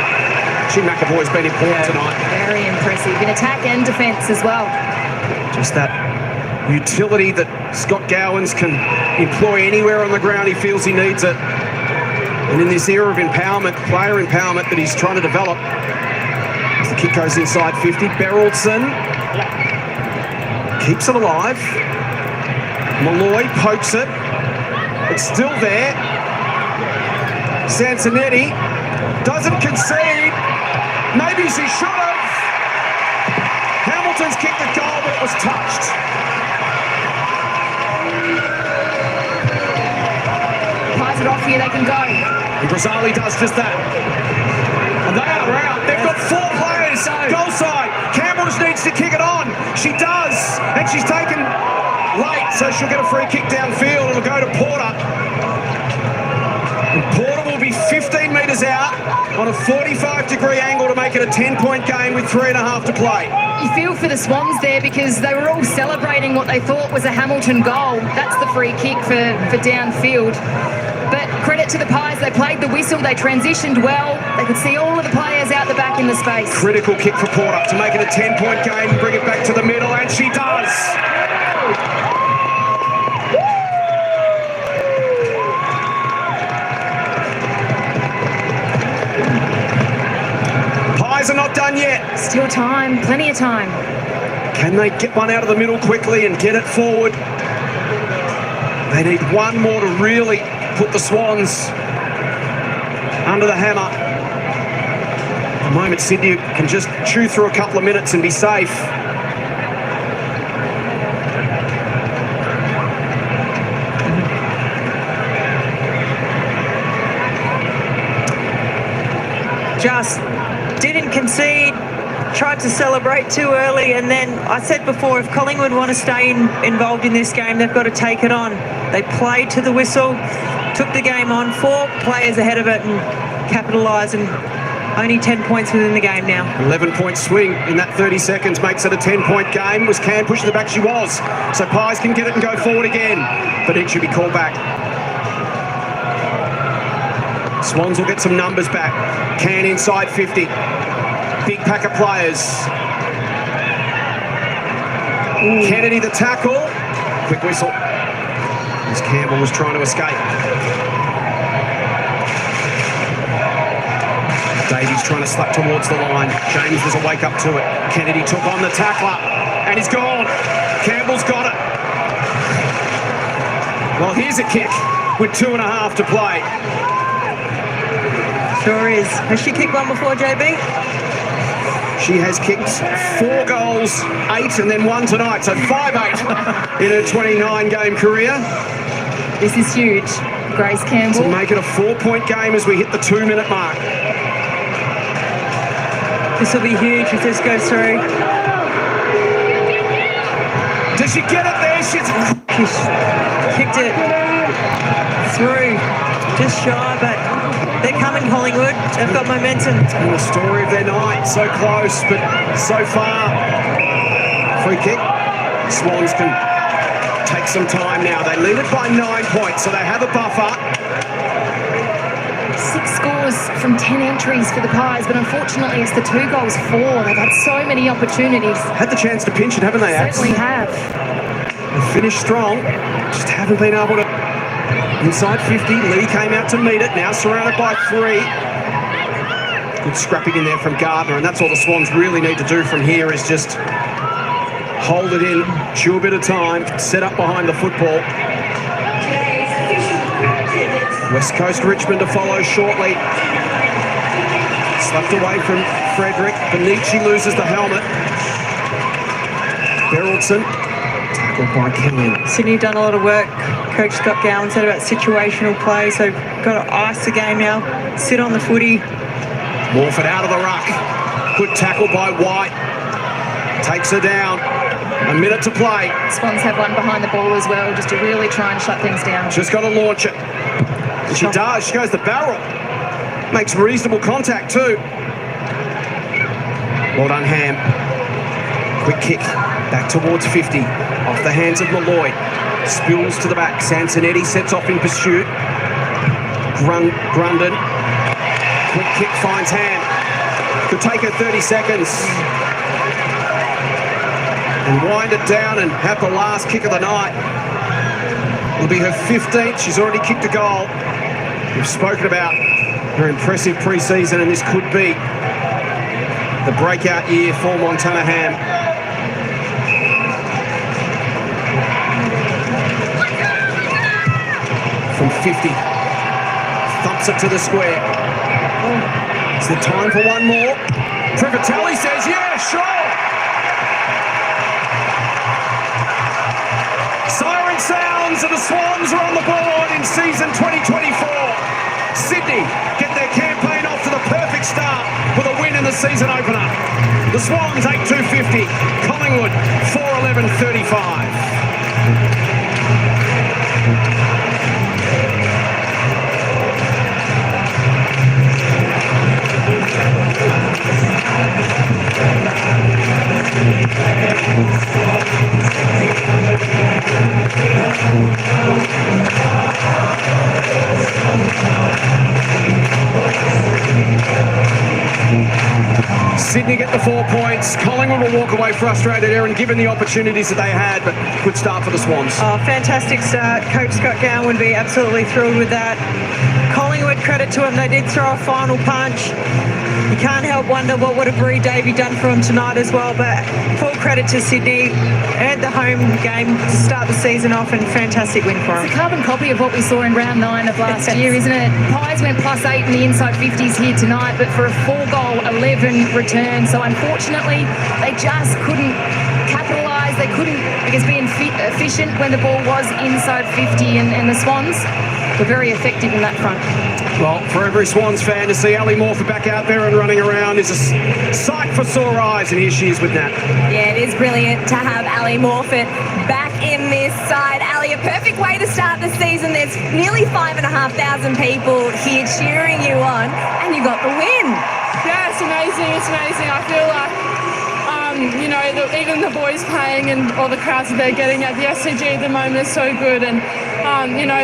She McAvoy's been important tonight. Very impressive in attack and defence as well. Just that utility that Scott Gowans can employ anywhere on the ground he feels he needs it. And in this era of empowerment, player empowerment that he's trying to develop, as the kick goes inside 50, Beraldson keeps it alive. Malloy pokes it. It's still there. Sansonetti doesn't concede. Maybe she should have. Hamilton's kicked the goal, but it was touched. Pies it off here, they can go. And Grisali does just that. And they are out. They've got 4 players. Goal side. Campbell just needs to kick it on. She does. And she's taken late, so she'll get a free kick downfield. It'll go to Porter. And Porter will be 15 metres out on a 45-degree angle to make it a 10-point game with 3.5 to play. You feel for the Swans there because they were all celebrating what they thought was a Hamilton goal. That's the free kick for downfield. But credit to the Pies, they played the whistle, they transitioned well, they could see all of the players out the back in the space. Critical kick for Porter to make it a 10-point game and bring it back to the middle, and she does. Pies are not done yet. Still time, plenty of time. Can they get one out of the middle quickly and get it forward? They need one more to really put the Swans under the hammer. At the moment, Sydney can just chew through a couple of minutes and be safe. Just didn't concede, tried to celebrate too early, and then I said before, if Collingwood want to stay involved in this game, they've got to take it on. They played to the whistle, took the game on, 4 players ahead of it and capitalised, and only 10 points within the game now. 11-point swing in that 30 seconds makes it a 10-point game. Was Can pushing the back? She was. So Pies can get it and go forward again, but it should be called back. Swans will get some numbers back. Can inside 50. Big pack of players. Kennedy the tackle. Quick whistle. As Campbell was trying to escape. Davies trying to slap towards the line. James was awake up to it. Kennedy took on the tackler and he's gone. Campbell's got it. Well, here's a kick with 2.5 to play. Sure is. Has she kicked one before, JB? She has kicked 4 goals, 8 and then 1 tonight, so 5-8 in her 29-game career. This is huge. Grace Campbell. To make it a 4-point game as we hit the 2-minute mark. This will be huge if this goes through. Does she get it there? She's kicked it Through, just shy, but they're coming, Collingwood. They've got momentum. And the story of their night, so close, but so far. Free kick. Swans can take some time now. They lead it by 9 points, so they have a buffer. 6 scores from 10 entries for the Pies, but unfortunately it's the 2 goals for. They've had so many opportunities. Had the chance to pinch it, haven't they, Abs? Certainly have. They finished strong, just haven't been able to. Inside 50, Lee came out to meet it, now surrounded by 3. Good scrapping in there from Gardner, and that's all the Swans really need to do from here is just hold it in, chew a bit of time, set up behind the football. West Coast Richmond to follow shortly. Slapped away from Frederick. Benici loses the helmet. Beraldson tackled by Kenyon. Sydney done a lot of work. Coach Scott Gowan said about situational play, so got to ice the game now. Sit on the footy. Morford out of the ruck. Good tackle by White. Takes her down. A minute to play. Swans have one behind the ball as well, just to really try and shut things down. Just got to launch it. And she does. She goes the barrel. Makes reasonable contact too. Well done, Ham. Quick kick. Back towards 50. Off the hands of Malloy. Spills to the back. Sansonetti sets off in pursuit. Grundon. Quick kick finds Ham. Could take her 30 seconds. And wind it down and have the last kick of the night. It'll be her 15th. She's already kicked a goal. We've spoken about her impressive pre-season, and this could be the breakout year for Montana Ham. From 50, thumps it to the square. Is there time for one more? Privatelli says, yeah, sure. Siren sounds and the Swans are on the board in season 2024. Sydney get their campaign off to the perfect start with a win in the season opener. The Swans 8-2-50, Collingwood 4-11-35. Sydney get the 4 points. Collingwood will walk away frustrated, Erin, given the opportunities that they had, but good start for the Swans. Oh, fantastic start. Coach Scott Gowan would be absolutely thrilled with that. Collingwood, credit to them, they did throw a final punch. You can't help wonder what would have Bree Davey done for them tonight as well, but full credit to Sydney. Earned the home game to start the season off, and fantastic win for them. It's a carbon copy of what we saw in round 9 of last year, isn't it? Pies went +8 in the inside 50s here tonight, but for a 4-goal 11 return. So unfortunately, they just couldn't capitalise. They couldn't, I guess, be efficient when the ball was inside 50, and the Swans were very effective in that front. Well, for every Swans fan, to see Ali Morpher back out there and running around is a sight for sore eyes, and here she is with Nat. Yeah, it is brilliant to have Ali Morford back in this side. Ali, a perfect way to start the season. There's nearly 5,500 people here cheering you on, and you got the win. Yeah, it's amazing. It's amazing. I feel like, even the boys playing and all the crowds that they're getting at the SCG at the moment is so good. And,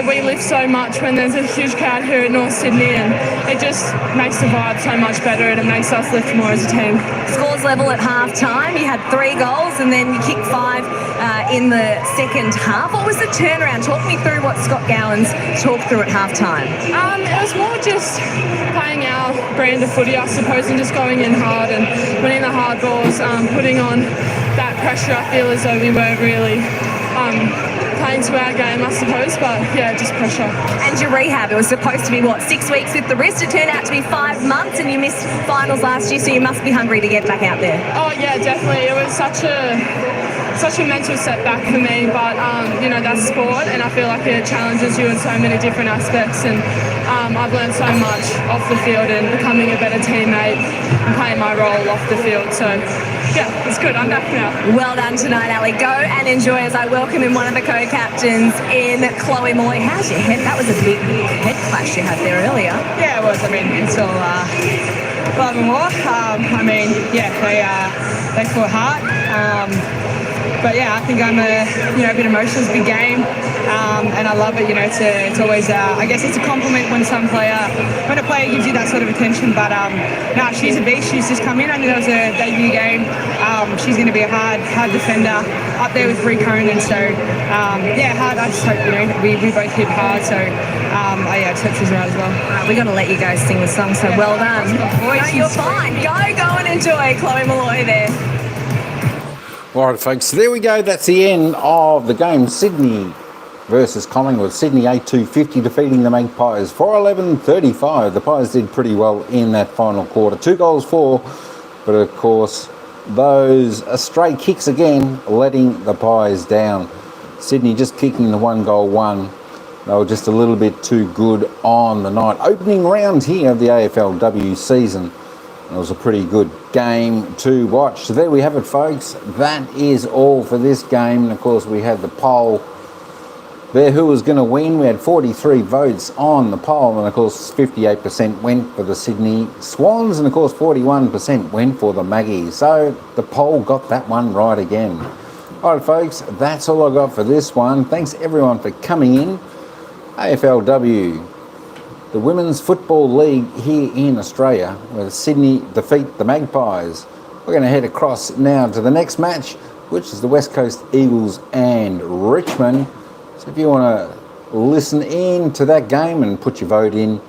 we lift so much when there's a huge crowd here at North Sydney, and it just makes the vibe so much better, and it makes us lift more as a team. Scores level at half-time. You had 3 goals and then you kicked 5 in the second half. What was the turnaround? Talk me through what Scott Gowan's talked through at half-time. It was more just playing our brand of footy, I suppose, and just going in hard and winning the hard balls, putting on that pressure. I feel as though we weren't really playing to our game, I suppose, but yeah, just pressure. And your rehab, it was supposed to be, 6 weeks with the wrist? It turned out to be 5 months, and you missed finals last year, so you must be hungry to get back out there. Oh yeah, definitely. It was such a mental setback for me, but that's sport, and I feel like it challenges you in so many different aspects, and I've learned so much off the field and becoming a better teammate and playing my role off the field. So Yeah, it's good. I'm back now. Well done tonight, Ali. Go and enjoy as I welcome in one of the co-captains in Chloe Molloy. How's your head? That was a big head clash you had there earlier. Yeah, it was. I mean, it's all love and war. I mean, yeah, they fought hard. But yeah, I think I'm a bit emotional. It's a big game, and I love it. It's always I guess it's a compliment when a player gives you that sort of attention. But no, she's a beast. She's just come in. I knew that was a debut game. She's going to be a hard defender up there with Bree Conan. So yeah, hard. I just hope we both hit hard. So I just hope she's right as well. We're going to let you guys sing the song. So well done. No, you're fine. Go and enjoy Chloe Molloy there. All right, folks, so there we go. That's the end of the game. Sydney versus Collingwood. Sydney 8-2-50 defeating the Magpies 4-11-35. The Pies did pretty well in that final quarter. 2 goals for, but of course, those stray kicks again letting the Pies down. Sydney just kicking the 1-goal one. They were just a little bit too good on the night. Opening round here of the AFLW season. It was a pretty good game to watch. So there we have it, folks. That is all for this game. And of course, we had the poll there. Who was going to win? We had 43 votes on the poll. And of course, 58% went for the Sydney Swans. And of course, 41% went for the Maggies. So the poll got that one right again. All right, folks. That's all I got for this one. Thanks, everyone, for coming in. AFLW. The Women's Football League here in Australia, where Sydney defeat the Magpies. We're going to head across now to the next match, which is the West Coast Eagles and Richmond. So if you want to listen in to that game and put your vote in,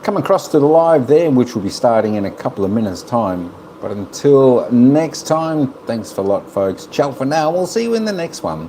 come across to the live there, which will be starting in a couple of minutes' time. But until next time, thanks for a lot, folks. Ciao for now. We'll see you in the next one.